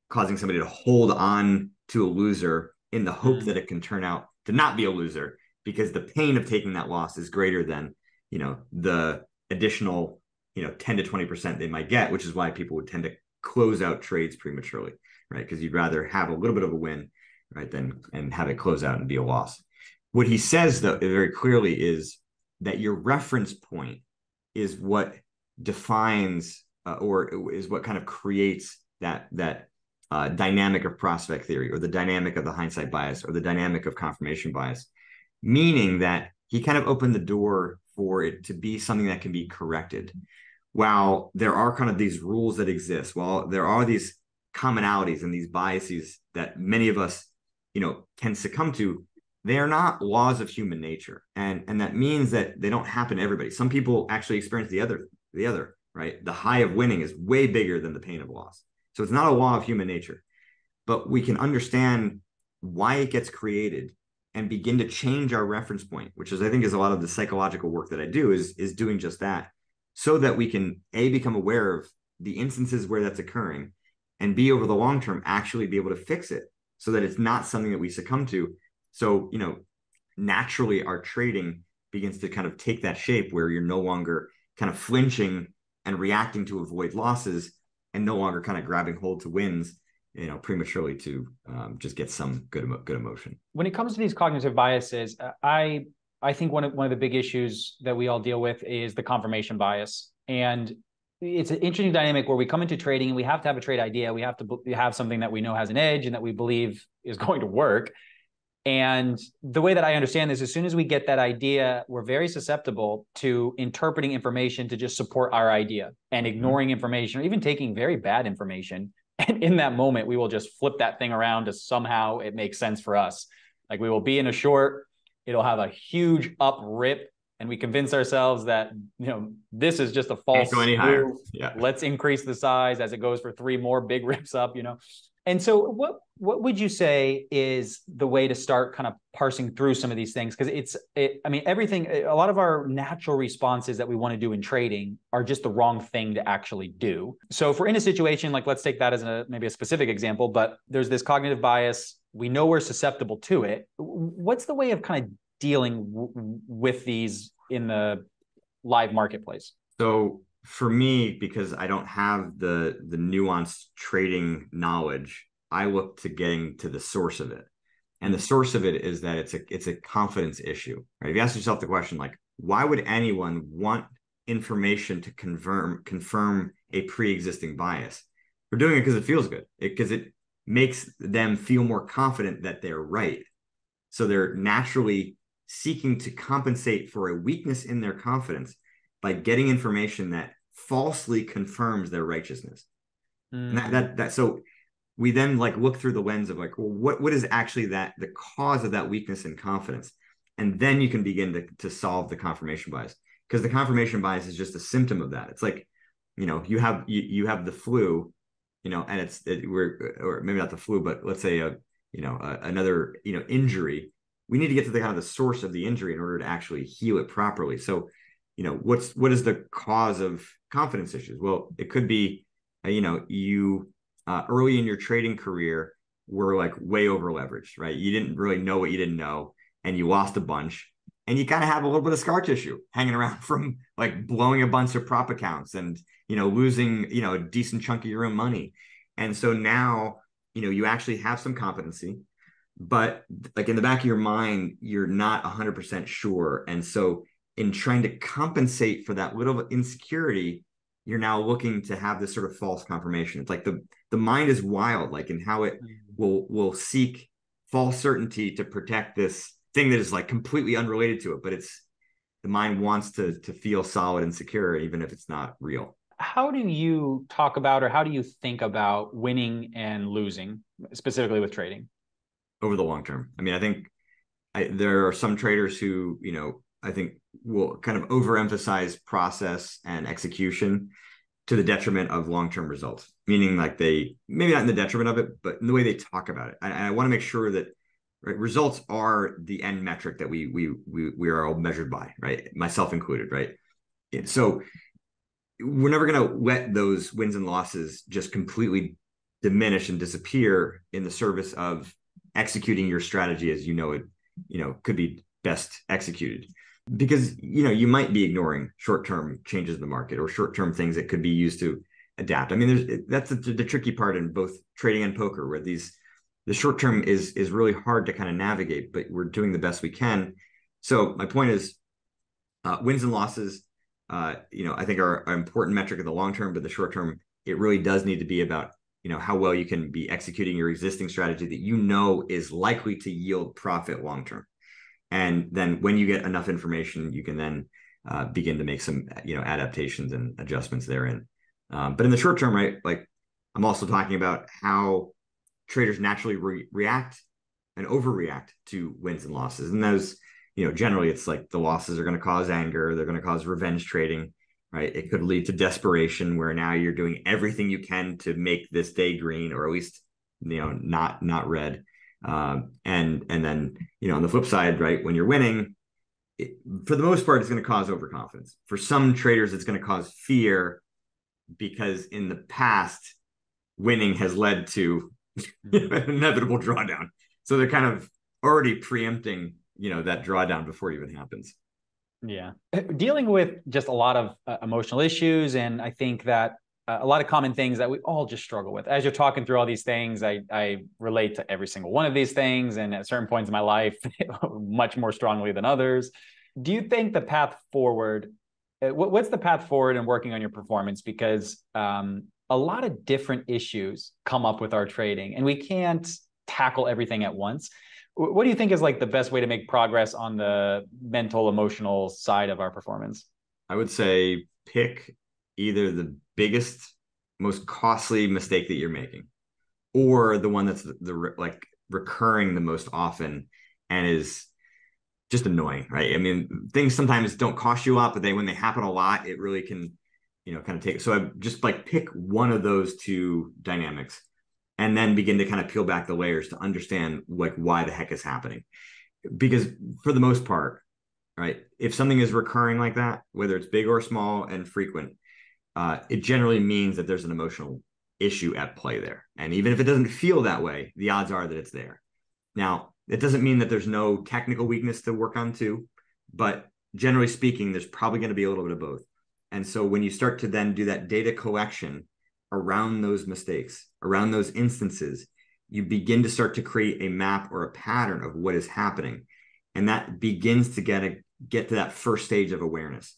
causing somebody to hold on to a loser in the hope that it can turn out to not be a loser, because the pain of taking that loss is greater than, you know, the additional, you know, 10 to 20% they might get, which is why people would tend to close out trades prematurely, right? Because you'd rather have a little bit of a win, right, and have it close out and be a loss. What he says, though, very clearly is that your reference point is what defines or is what kind of creates that dynamic of prospect theory, or the dynamic of the hindsight bias, or the dynamic of confirmation bias, meaning that he kind of opened the door for it to be something that can be corrected. While there are kind of these rules that exist, while there are these commonalities and these biases that many of us, you know, can succumb to, they are not laws of human nature. And that means that they don't happen to everybody. Some people actually experience the other, right? The high of winning is way bigger than the pain of loss. So it's not a law of human nature, but we can understand why it gets created and begin to change our reference point, which is, I think, is a lot of the psychological work that I do is doing just that, so that we can become aware of the instances where that's occurring, and B, over the long term, actually be able to fix it so that it's not something that we succumb to. So, you know, naturally our trading begins to kind of take that shape where you're no longer kind of flinching and reacting to avoid losses, and no longer kind of grabbing hold to wins, you know, prematurely to just get some good emotion. When it comes to these cognitive biases, I think one of the big issues that we all deal with is the confirmation bias. And it's an interesting dynamic where we come into trading and we have to have a trade idea. We have to have something that we know has an edge and that we believe is going to work. And the way that I understand this, as soon as we get that idea, we're very susceptible to interpreting information to just support our idea and ignoring information, or even taking very bad information. And in that moment, we will just flip that thing around to somehow it makes sense for us. Like we will be in a short, it'll have a huge up rip, and we convince ourselves that, you know, this is just a false move. Yeah. Let's increase the size as it goes for 3 more big rips up, you know. And so what would you say is the way to start kind of parsing through some of these things? Because I mean, everything, a lot of our natural responses that we want to do in trading are just the wrong thing to actually do. So if we're in a situation, like let's take that as maybe a specific example, but there's this cognitive bias, we know we're susceptible to it. What's the way of kind of dealing with these in the live marketplace? So for me, because I don't have the nuanced trading knowledge, I look to getting to the source of it. And the source of it is that it's a confidence issue, right? If you ask yourself the question, like, why would anyone want information to confirm a pre-existing bias. We're doing it because it feels good, because it makes them feel more confident that they're right. So they're naturally seeking to compensate for a weakness in their confidence by getting information that falsely confirms their righteousness. And so we then like look through the lens of like, well, what is actually the cause of that weakness in confidence? And then you can begin to solve the confirmation bias, because the confirmation bias is just a symptom of that. It's like, you have the flu, and or maybe not the flu, but let's say another injury. We need to get to the kind of the source of the injury in order to actually heal it properly. So, what is the cause of confidence issues? Well, it could be, you early in your trading career were like way over leveraged, right? You didn't really know what you didn't know, and you lost a bunch, and you kind of have a little bit of scar tissue hanging around from like blowing a bunch of prop accounts and losing a decent chunk of your own money. And so now you actually have some competency, but like in the back of your mind you're not 100% sure. And so in trying to compensate for that little insecurity, you're now looking to have this sort of false confirmation. It's like the mind is wild, like in how it will seek false certainty to protect this thing that is like completely unrelated to it, but the mind wants to feel solid and secure even if it's not real. How do you talk about, or how do you think about winning and losing, specifically with trading? Over the long term. I mean, I think there are some traders who, I think will kind of overemphasize process and execution to the detriment of long-term results, meaning like maybe not in the detriment of it, but in the way they talk about it. I want to make sure that results are the end metric that we are all measured by, right? Myself included, right? So we're never going to let those wins and losses just completely diminish and disappear in the service of executing your strategy as it could be best executed, because you might be ignoring short-term changes in the market or short-term things that could be used to adapt. I mean, that's the tricky part in both trading and poker, where the short-term is really hard to kind of navigate, but we're doing the best we can. So my point is, wins and losses, I think are an important metric in the long term, but the short term, it really does need to be about how well you can be executing your existing strategy that is likely to yield profit long term. And then when you get enough information, you can then begin to make some adaptations and adjustments therein. But in the short term, right, like I'm also talking about how traders naturally react and overreact to wins and losses. And those, generally it's like the losses are going to cause anger, they're going to cause revenge trading, right? It could lead to desperation, where now you're doing everything you can to make this day green, or at least not red. And then on the flip side, right, when you're winning, for the most part, it's going to cause overconfidence. For some traders, it's going to cause fear, because in the past, winning has led to an inevitable drawdown. So they're kind of already preempting that drawdown before it even happens. Yeah. Dealing with just a lot of emotional issues. And I think that a lot of common things that we all just struggle with. As you're talking through all these things, I relate to every single one of these things. And at certain points in my life, much more strongly than others. Do you think the path forward, what's the path forward in working on your performance? Because a lot of different issues come up with our trading, and we can't tackle everything at once. What do you think is like the best way to make progress on the mental, emotional side of our performance? I would say pick either the biggest, most costly mistake that you're making, or the one that's like recurring the most often and is just annoying, right? I mean, things sometimes don't cost you a lot, but when they happen a lot, it really can, kind of take it. So I just like pick one of those two dynamics, and then begin to kind of peel back the layers to understand like why the heck is happening. Because for the most part, right, if something is recurring like that, whether it's big or small and frequent, it generally means that there's an emotional issue at play there. And even if it doesn't feel that way, the odds are that it's there. Now, it doesn't mean that there's no technical weakness to work on too, but generally speaking, there's probably going to be a little bit of both. And so when you start to then do that data collection around those mistakes, around those instances, you begin to start to create a map or a pattern of what is happening. And that begins to get to that first stage of awareness.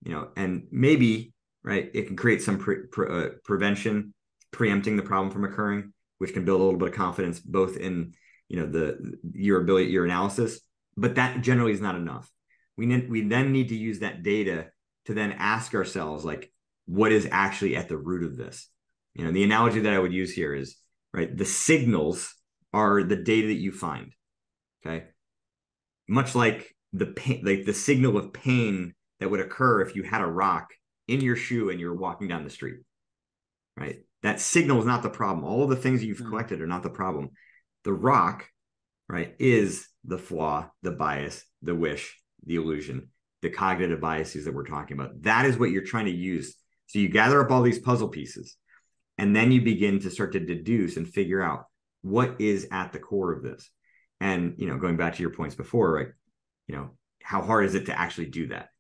and maybe, right, it can create some prevention, preempting the problem from occurring, which can build a little bit of confidence both in, your analysis, but that generally is not enough. We then need to use that data to then ask ourselves, like, what is actually at the root of this? The analogy that I would use here is, right, the signals are the data that you find. Okay. Much like the pain, like the signal of pain that would occur if you had a rock in your shoe and you're walking down the street, right? That signal is not the problem. All of the things you've collected are not the problem. The rock, right, is the flaw, the bias, the wish, the illusion, the cognitive biases that we're talking about. That is what you're trying to use. So you gather up all these puzzle pieces, and then you begin to start to deduce and figure out what is at the core of this. And, going back to your points before, right, how hard is it to actually do that?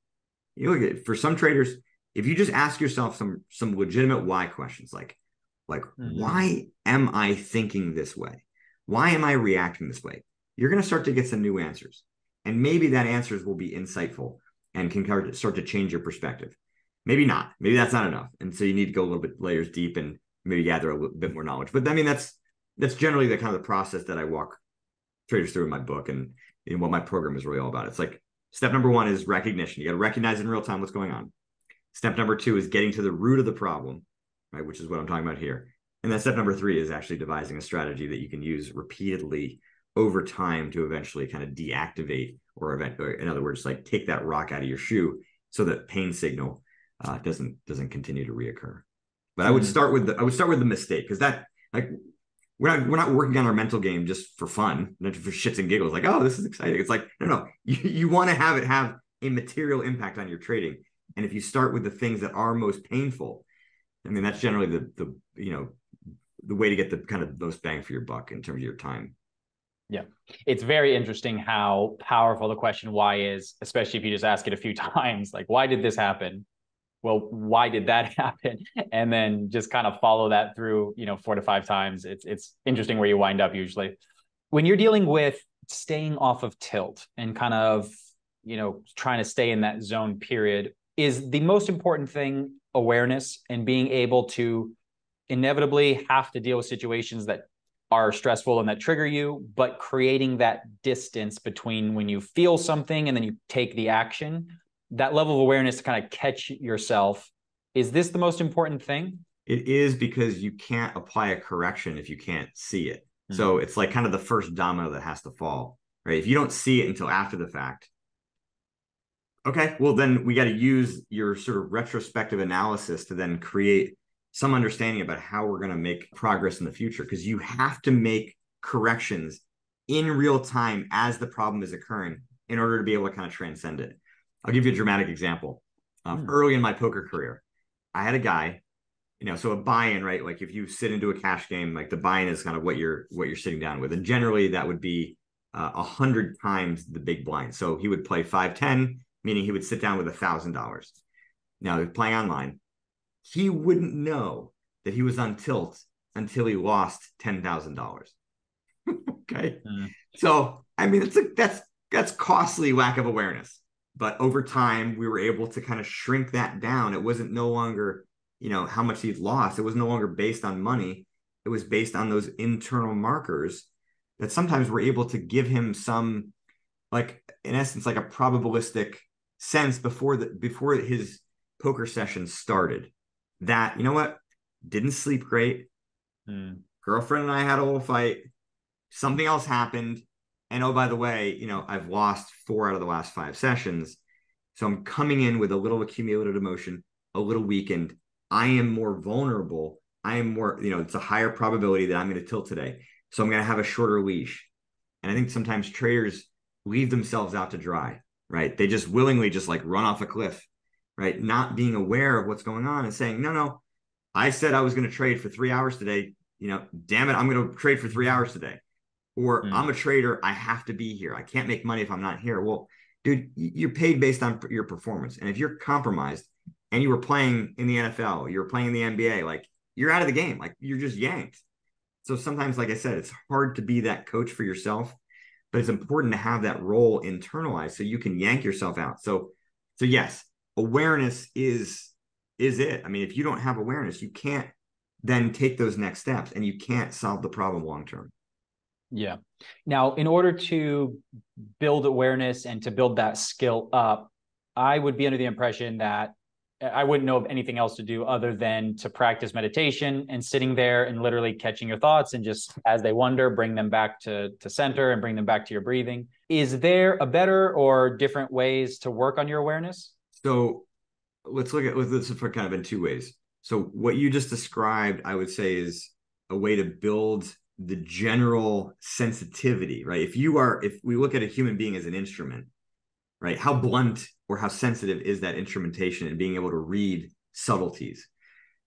You look at, for some traders, if you just ask yourself some legitimate why questions, like why am I thinking this way? Why am I reacting this way? You're going to start to get some new answers. And maybe that answers will be insightful and can start to change your perspective. Maybe not. Maybe that's not enough. And so you need to go a little bit layers deep and maybe gather a little bit more knowledge. But I mean, that's generally the kind of the process that I walk traders through in my book, and what my program is really all about. It's like, step number one is recognition. You got to recognize in real time what's going on. Step number two is getting to the root of the problem, right, which is what I'm talking about here. And then step number three is actually devising a strategy that you can use repeatedly over time to eventually kind of deactivate, or in other words, like take that rock out of your shoe so that pain signal doesn't continue to reoccur. But I would start with the mistake, because that, like, we're not working on our mental game just for fun, not for shits and giggles. Like, oh, this is exciting. It's like, no. You want to have it have a material impact on your trading. And if you start with the things that are most painful, I mean, that's generally the way to get the kind of most bang for your buck in terms of your time. Yeah. It's very interesting how powerful the question why is, especially if you just ask it a few times, like, why did this happen? Well, why did that happen? And then just kind of follow that through, 4 to 5 times. It's interesting where you wind up usually. When you're dealing with staying off of tilt and kind of, trying to stay in that zone period, is the most important thing awareness and being able to inevitably have to deal with situations that are stressful and that trigger you, but creating that distance between when you feel something and then you take the action, that level of awareness to kind of catch yourself. Is this the most important thing? It is, because you can't apply a correction if you can't see it. So it's like kind of the first domino that has to fall, right? If you don't see it until after the fact, okay, well, then we got to use your sort of retrospective analysis to then create some understanding about how we're going to make progress in the future, because you have to make corrections in real time as the problem is occurring in order to be able to kind of transcend it. I'll give you a dramatic example. Early in my poker career, I had a guy, so a buy-in, right? Like if you sit into a cash game, like the buy-in is kind of what you're sitting down with. And generally that would be 100 times the big blind. So he would play 5-10, meaning he would sit down with $1,000. Now, playing online, he wouldn't know that he was on tilt until he lost $10,000. Okay. So, I mean, that's costly lack of awareness. But over time, we were able to kind of shrink that down. It wasn't no longer, how much he'd lost. It was no longer based on money. It was based on those internal markers that sometimes were able to give him some, like, in essence, like a probabilistic sense before his poker session started, that, didn't sleep great. Girlfriend and I had a little fight. Something else happened. And oh, by the way, I've lost 4 out of the last 5 sessions. So I'm coming in with a little accumulated emotion, a little weakened. I am more vulnerable. I am more, it's a higher probability that I'm going to tilt today. So I'm going to have a shorter leash. And I think sometimes traders leave themselves out to dry, right? They just willingly just like run off a cliff, right? Not being aware of what's going on and saying, no, I said I was going to trade for 3 hours today. Damn it, I'm going to trade for 3 hours today. Or I'm a trader, I have to be here. I can't make money if I'm not here. Well, dude, you're paid based on your performance. And if you're compromised and you were playing in the NFL, you were playing in the NBA, like you're out of the game. Like you're just yanked. So sometimes, like I said, it's hard to be that coach for yourself, but it's important to have that role internalized so you can yank yourself out. So yes, awareness is it. I mean, if you don't have awareness, you can't then take those next steps, and you can't solve the problem long term. Yeah. Now, in order to build awareness and to build that skill up, I would be under the impression that I wouldn't know of anything else to do other than to practice meditation and sitting there and literally catching your thoughts, and just as they wander, bring them back to center and bring them back to your breathing. Is there a better or different ways to work on your awareness? So let's put kind of in two ways. So what you just described, I would say, is a way to build the general sensitivity, right? If we look at a human being as an instrument, right? How blunt or how sensitive is that instrumentation and being able to read subtleties?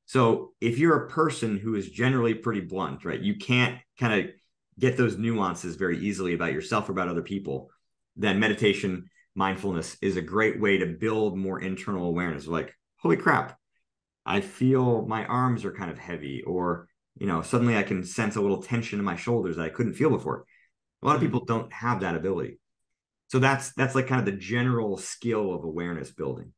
So if you're a person who is generally pretty blunt, right? You can't kind of get those nuances very easily about yourself or about other people, then meditation, mindfulness is a great way to build more internal awareness. Like, holy crap, I feel my arms are kind of heavy, or, suddenly I can sense a little tension in my shoulders that I couldn't feel before. A lot of people don't have that ability. So that's like kind of the general skill of awareness building.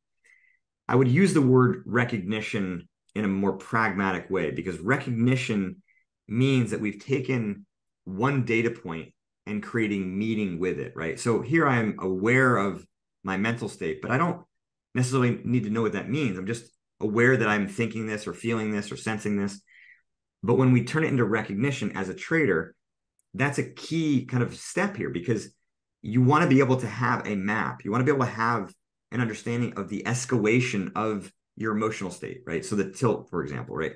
I would use the word recognition in a more pragmatic way, because recognition means that we've taken one data point and creating meaning with it, right? So here I'm aware of my mental state, but I don't necessarily need to know what that means. I'm just aware that I'm thinking this or feeling this or sensing this. But when we turn it into recognition as a trader, that's a key kind of step here, because you want to be able to have a map. You want to be able to have an understanding of the escalation of your emotional state, right? So the tilt, for example, right?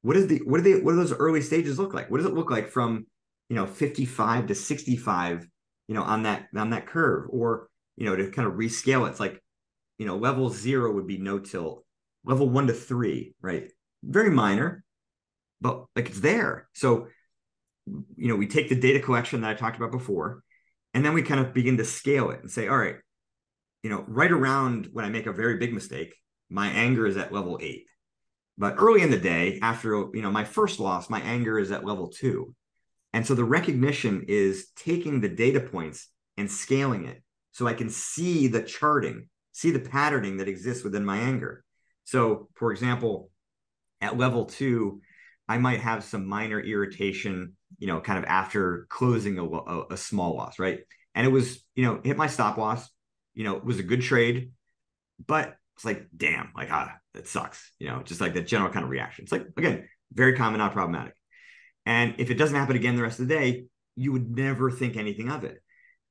What do those early stages look like? What does it look like from 55 to 65, on that curve? Or, to kind of rescale it, it's like, level 0 would be no tilt, level 1 to 3, right? Very minor, but like it's there. So, we take the data collection that I talked about before, and then we kind of begin to scale it and say, all right, right around when I make a very big mistake, my anger is at level 8. But early in the day, after, my first loss, my anger is at level 2. And so the recognition is taking the data points and scaling it so I can see the charting, see the patterning that exists within my anger. So, for example, at level 2, I might have some minor irritation, kind of after closing a small loss, right? And it was, hit my stop loss, it was a good trade, but it's like, damn, like, that sucks, just like that general kind of reaction. It's like, again, very common, not problematic. And if it doesn't happen again the rest of the day, you would never think anything of it.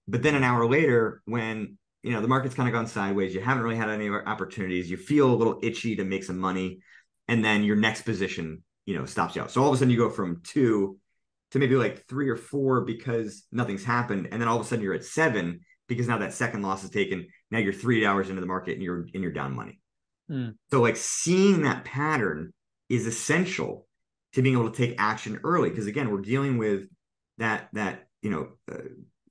But then an hour later, when, the market's kind of gone sideways, you haven't really had any opportunities, you feel a little itchy to make some money, and then your next position, stops you out. So all of a sudden you go from 2 to maybe like 3 or 4 because nothing's happened. And then all of a sudden you're at 7 because now that second loss is taken. Now you're 3 hours into the market and you're down money. So like seeing that pattern is essential to being able to take action early. Because again, we're dealing with that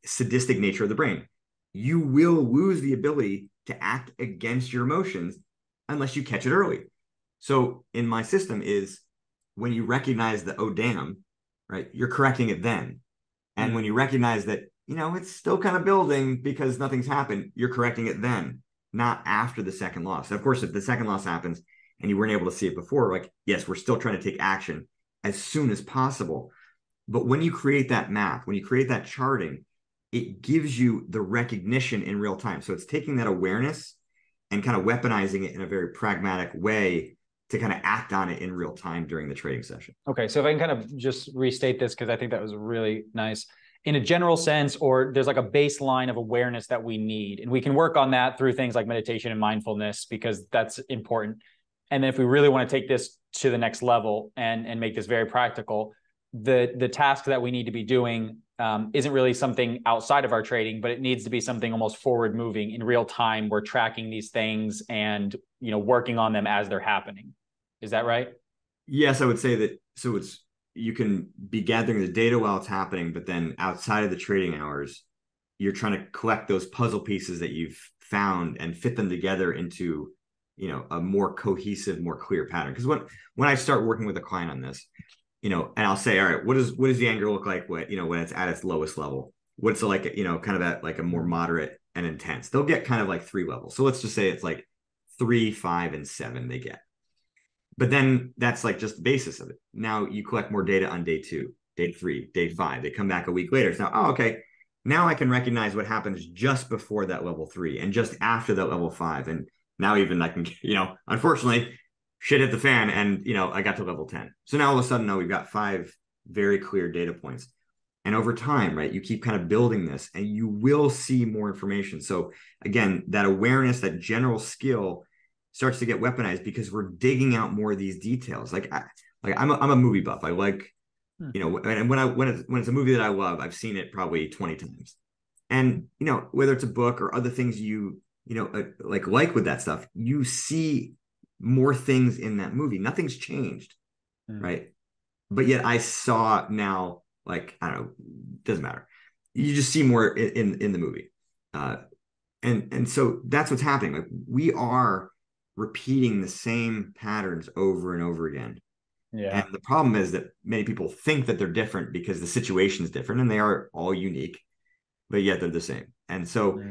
sadistic nature of the brain. You will lose the ability to act against your emotions unless you catch it early. So in my system is when you recognize that, oh, damn, right, you're correcting it then. And when you recognize that, it's still kind of building because nothing's happened, you're correcting it then, not after the second loss. Of course, if the second loss happens and you weren't able to see it before, like, yes, we're still trying to take action as soon as possible. But when you create that map, when you create that charting, it gives you the recognition in real time. So it's taking that awareness and kind of weaponizing it in a very pragmatic way to kind of act on it in real time during the trading session. Okay. So if I can kind of just restate this, because I think that was really nice. In a general sense, or there's like a baseline of awareness that we need, and we can work on that through things like meditation and mindfulness, because that's important. And then if we really want to take this to the next level and make this very practical, the task that we need to be doing isn't really something outside of our trading, but it needs to be something almost forward moving in real time. We're tracking these things and, working on them as they're happening. Is that right? Yes, I would say that. So you can be gathering the data while it's happening, but then outside of the trading hours, you're trying to collect those puzzle pieces that you've found and fit them together into, a more cohesive, more clear pattern. Because when I start working with a client on this, and I'll say, all right, what does the anger look like when it's at its lowest level? What's it like, kind of at like a more moderate and intense? They'll get kind of like 3 levels. So let's just say it's like 3, 5, and 7 they get. But then that's like just the basis of it. Now you collect more data on day 2, day 3, day 5. They come back a week later. It's now, oh, okay. Now I can recognize what happens just before that level 3 and just after that level 5. And now even I can, unfortunately, shit hit the fan and, I got to level 10. So now all of a sudden, now we've got 5 very clear data points. And over time, right, you keep kind of building this and you will see more information. So again, that awareness, that general skill starts to get weaponized because we're digging out more of these details. I'm a movie buff. I like, and when it's a movie that I love, I've seen it probably 20 times. And, whether it's a book or other things like with that stuff, you see more things in that movie. Nothing's changed, right? But yet I saw now, I don't know, doesn't matter. You just see more in the movie. And so that's what's happening. Like we are repeating the same patterns over and over again. Yeah. And the problem is that many people think that they're different because the situation is different and they are all unique, but yet they're the same. And so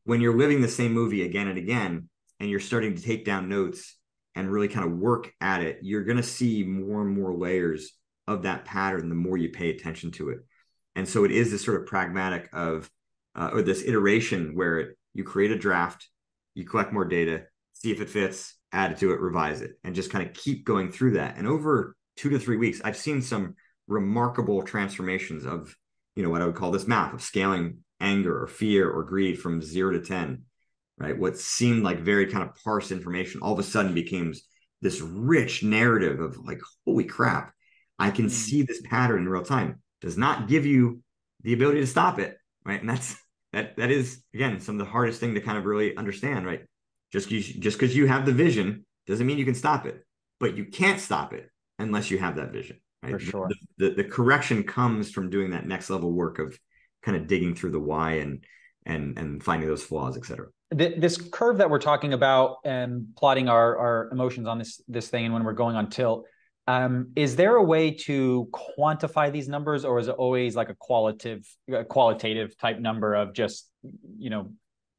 when you're living the same movie again and again, and you're starting to take down notes and really kind of work at it, you're going to see more and more layers of that pattern the more you pay attention to it. And so it is this sort of pragmatic or this iteration where you create a draft, you collect more data, see if it fits, add it to it, revise it, and just kind of keep going through that. And over 2 to 3 weeks, I've seen some remarkable transformations of, what I would call this map of scaling anger or fear or greed from 0 to 10, right? What seemed like very kind of sparse information all of a sudden becomes this rich narrative of like, holy crap, I can see this pattern in real time. Does not give you the ability to stop it, right? And that is, again, some of the hardest thing to kind of really understand, right? Just because you have the vision doesn't mean you can stop it, but you can't stop it unless you have that vision, right? For sure. The correction comes from doing that next level work of kind of digging through the why and finding those flaws, et cetera. This curve that we're talking about and plotting our emotions on this thing and when we're going on tilt, is there a way to quantify these numbers, or is it always like a qualitative type number of just,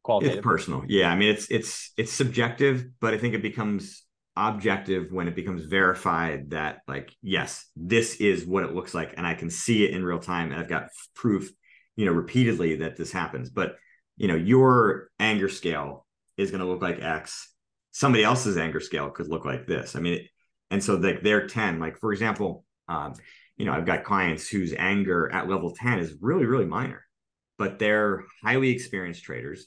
qualitative? It's personal. Yeah. I mean, it's subjective, but I think it becomes objective when it becomes verified that like, yes, this is what it looks like. And I can see it in real time. And I've got proof, repeatedly that this happens. But, your anger scale is going to look like X. Somebody else's anger scale could look like this. I mean, and so like they're 10, like, for example, I've got clients whose anger at level 10 is really, really minor, but they're highly experienced traders.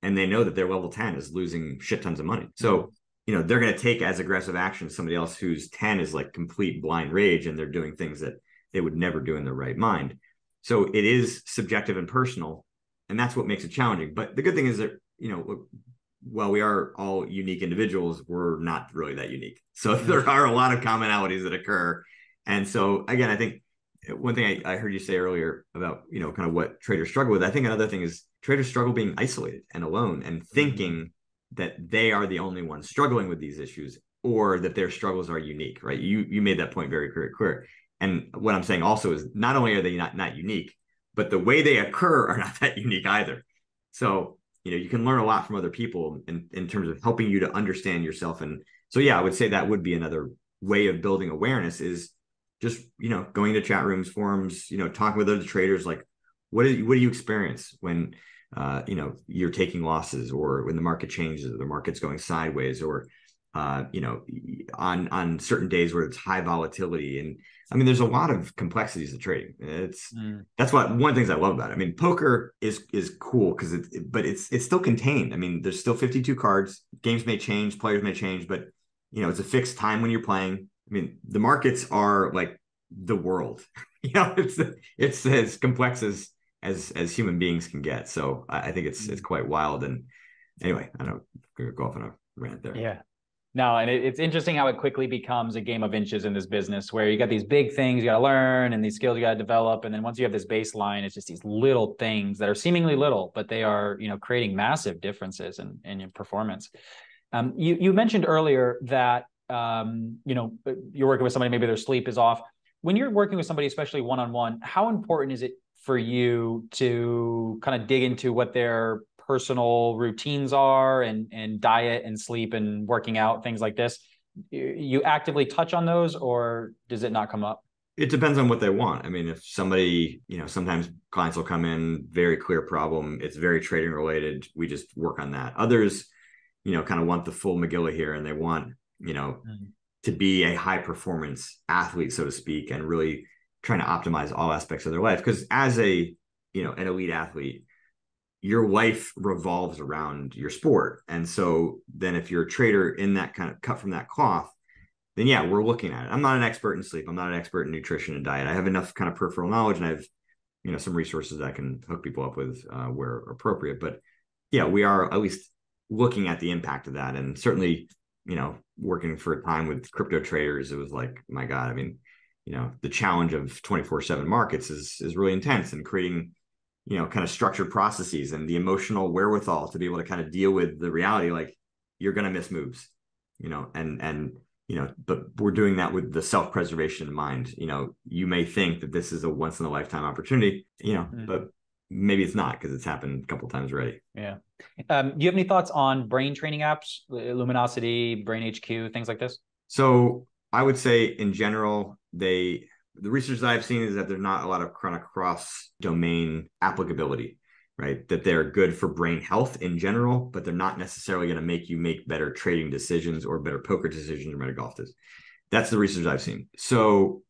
And they know that their level 10 is losing shit tons of money. So, they're going to take as aggressive action as somebody else whose 10 is like complete blind rage and they're doing things that they would never do in their right mind. So it is subjective and personal. And that's what makes it challenging. But the good thing is that, while we are all unique individuals, we're not really that unique. So there are a lot of commonalities that occur. And so, again, I think one thing I heard you say earlier about, kind of what traders struggle with, I think another thing is traders struggle being isolated and alone and thinking that they are the only ones struggling with these issues or that their struggles are unique, right? You made that point very clear. And what I'm saying also is not only are they not unique, but the way they occur are not that unique either. So, you can learn a lot from other people in terms of helping you to understand yourself. And so, yeah, I would say that would be another way of building awareness is just, going to chat rooms, forums, talking with other traders, like what do you experience when, you're taking losses or when the market changes or the market's going sideways or, on certain days where it's high volatility. And I mean, there's a lot of complexities to trading. That's one of the things I love about it. I mean, poker is cool because it's still contained. I mean, there's still 52 cards. Games may change, players may change, but it's a fixed time when you're playing. I mean, the markets are like the world. It's as complex as human beings can get. So I think it's quite wild. And anyway, I don't go off on a rant there. Yeah. No, and it's interesting how it quickly becomes a game of inches in this business where you got these big things you got to learn and these skills you got to develop. And then once you have this baseline, it's just these little things that are seemingly little, but they are, creating massive differences in your performance. You mentioned earlier that, you're working with somebody, maybe their sleep is off. When you're working with somebody, especially one-on-one, how important is it for you to kind of dig into what their personal routines are, and diet and sleep and working out, things like this, you actively touch on those, or does it not come up? It depends on what they want. I mean, if somebody, sometimes clients will come in, very clear problem. It's very trading related. We just work on that. Others, kind of want the full Megillah here, and they want, to be a high performance athlete, so to speak, and really trying to optimize all aspects of their life. Because as an elite athlete, your life revolves around your sport. And so then if you're a trader in that kind of cut from that cloth, then yeah, we're looking at it. I'm not an expert in sleep. I'm not an expert in nutrition and diet. I have enough kind of peripheral knowledge, and I have, some resources that I can hook people up with where appropriate. But yeah, we are at least looking at the impact of that. And certainly, working for a time with crypto traders, it was like, my God, I mean, the challenge of 24/7 markets is really intense, and creating, kind of structured processes and the emotional wherewithal to be able to kind of deal with the reality, like you're going to miss moves, but we're doing that with the self-preservation in mind. You may think that this is a once in a lifetime opportunity, but maybe it's not, because it's happened a couple of times already. Yeah. Do you have any thoughts on brain training apps, Luminosity, Brain HQ, things like this? So I would say in general, the research that I've seen is that there's not a lot of kind of cross-domain applicability, right? That they're good for brain health in general, but they're not necessarily going to make you make better trading decisions or better poker decisions or better golf decisions. That's the research I've seen. So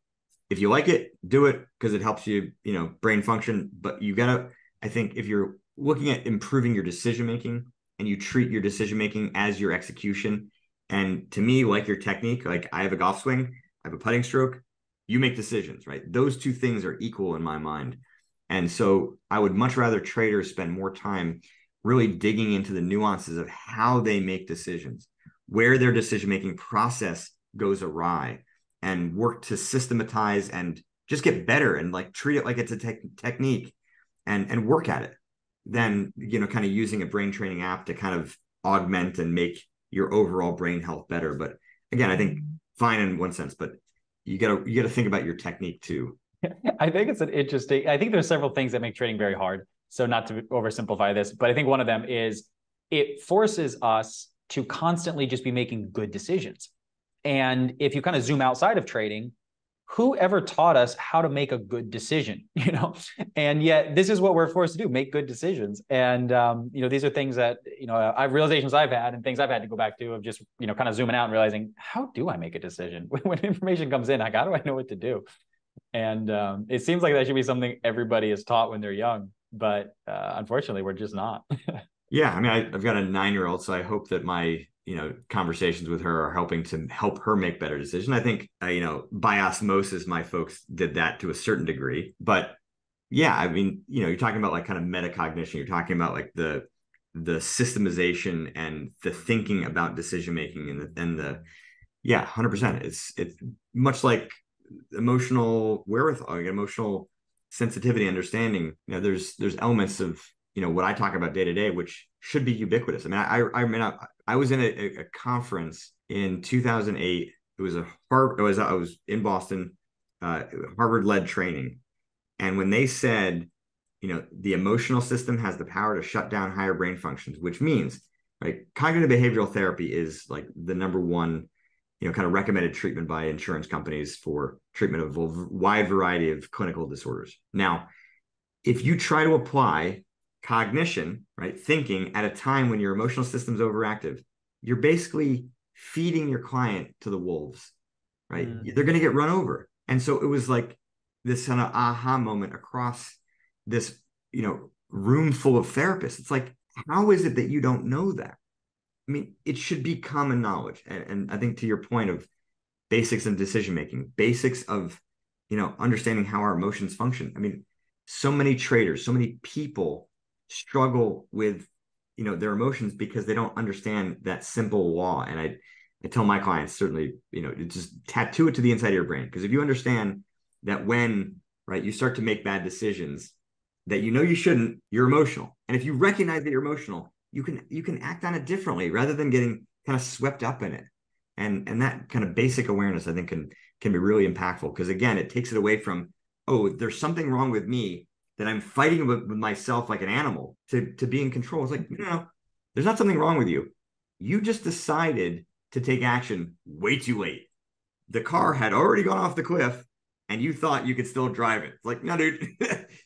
if you like it, do it, because it helps you, brain function. But you gotta, I think, if you're looking at improving your decision-making, and you treat your decision-making as your execution, and to me, like your technique, like I have a golf swing, I have a putting stroke, you make decisions, right? Those two things are equal in my mind. And so I would much rather traders spend more time really digging into the nuances of how they make decisions, where their decision-making process goes awry, and work to systematize and just get better, and like treat it like it's a technique, and work at it, than, kind of using a brain training app to kind of augment and make your overall brain health better. But again, I think fine in one sense, but you gotta think about your technique too. I think it's an interesting, I think there's several things that make trading very hard. So not to oversimplify this, but I think one of them is it forces us to constantly just be making good decisions. And if you kind of zoom outside of trading, who ever taught us how to make a good decision, And yet this is what we're forced to do, make good decisions. And, these are things that, realizations I've had, and things I've had to go back to, of just, kind of zooming out and realizing, how do I make a decision? When information comes in, like, how do I know what to do? And it seems like that should be something everybody is taught when they're young, but unfortunately, we're just not. Yeah, I mean, I've got a 9-year-old, so I hope that my conversations with her are helping to help her make better decisions. I think by osmosis, my folks did that to a certain degree. But yeah, I mean, you're talking about like kind of metacognition. You're talking about like the systemization and the thinking about decision making, and the yeah, 100%. It's much like emotional wherewithal, like emotional sensitivity, understanding. There's elements of what I talk about day to day, which should be ubiquitous. I mean, I was in a conference in 2008. It was I was in Boston, Harvard-led training, and when they said, the emotional system has the power to shut down higher brain functions, which means, right, cognitive behavioral therapy is like the number one, kind of recommended treatment by insurance companies for treatment of a wide variety of clinical disorders. Now, if you try to apply cognition, right, thinking, at a time when your emotional system's overactive, you're basically feeding your client to the wolves, right? They're going to get run over. And so it was like this kind of aha moment across this, room full of therapists. It's like, how is it that you don't know that? I mean, it should be common knowledge. And I think, to your point of basics of decision making, basics of, understanding how our emotions function. I mean, so many traders, so many people struggle with, their emotions because they don't understand that simple law. And I tell my clients, certainly, just tattoo it to the inside of your brain. Because if you understand that when, right, you start to make bad decisions that you shouldn't, you're emotional. And if you recognize that you're emotional, you can act on it differently, rather than getting kind of swept up in it. And that kind of basic awareness, I think, can be really impactful, because again, it takes it away from, oh, there's something wrong with me, that I'm fighting with myself like an animal to be in control. It's like, no, there's not something wrong with you. You just decided to take action way too late. The car had already gone off the cliff and you thought you could still drive it. It's like, no, dude,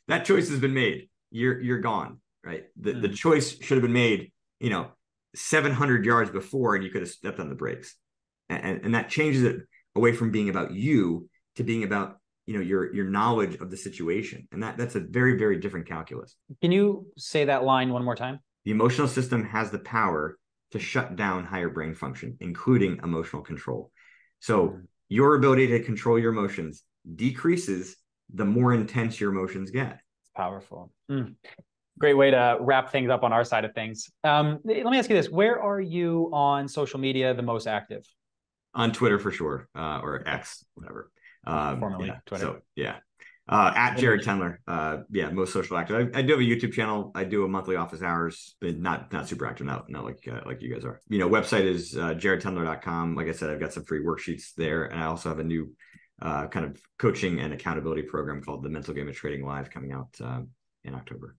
that choice has been made. You're gone, right? The choice should have been made, 700 yards before, and you could have stepped on the brakes. And that changes it away from being about you to being about, your knowledge of the situation. And that's a very, very different calculus. Can you say that line one more time? The emotional system has the power to shut down higher brain function, including emotional control. So your ability to control your emotions decreases the more intense your emotions get. It's powerful. Great way to wrap things up on our side of things. Let me ask you this. Where are you on social media the most active? On Twitter for sure, or X, whatever. Formerly Twitter. So yeah. At Jared Tendler. Most social active. I do have a YouTube channel. I do a monthly office hours, but not super active, not like you guys are. Website is jaredtendler.com. Like I said, I've got some free worksheets there, and I also have a new kind of coaching and accountability program called the Mental Game of Trading Live coming out in October.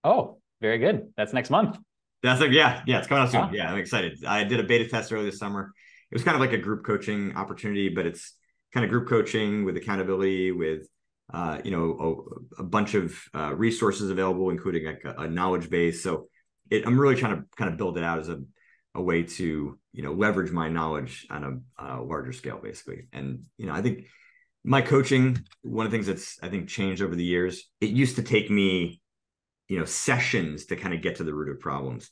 Oh, very good. That's next month. That's it's coming out soon. Yeah, I'm excited. I did a beta test earlier this summer. It was kind of like a group coaching opportunity, but it's kind of group coaching with accountability, with a bunch of resources available, including like a knowledge base. So I'm really trying to kind of build it out as a way to, leverage my knowledge on a larger scale, basically. And, I think my coaching, one of the things that's, I think, changed over the years, it used to take me, sessions to kind of get to the root of problems.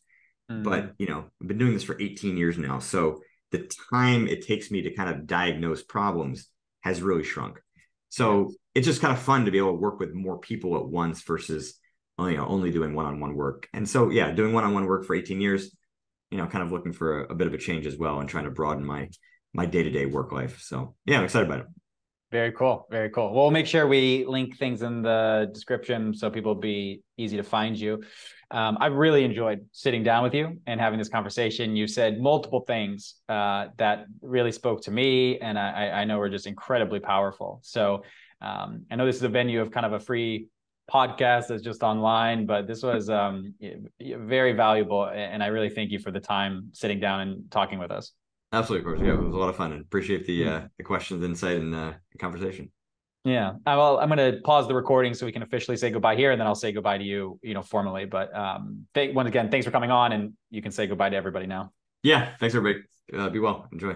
But, I've been doing this for 18 years now. So the time it takes me to kind of diagnose problems has really shrunk. So it's just kind of fun to be able to work with more people at once versus only doing one-on-one work. And so, doing one-on-one work for 18 years, kind of looking for a bit of a change as well and trying to broaden my day-to-day work life. So I'm excited about it. Very cool. Very cool. We'll make sure we link things in the description so people will be easy to find you. I've really enjoyed sitting down with you and having this conversation. You said multiple things that really spoke to me, and I know are just incredibly powerful. So I know this is a venue of kind of a free podcast that's just online, but this was very valuable, and I really thank you for the time sitting down and talking with us. Absolutely, of course. Yeah, it was a lot of fun, and appreciate the questions, insight, and the conversation. Yeah. Well, I'm going to pause the recording so we can officially say goodbye here, and then I'll say goodbye to you, formally. But once again, thanks for coming on, and you can say goodbye to everybody now. Yeah. Thanks, everybody. Be well. Enjoy.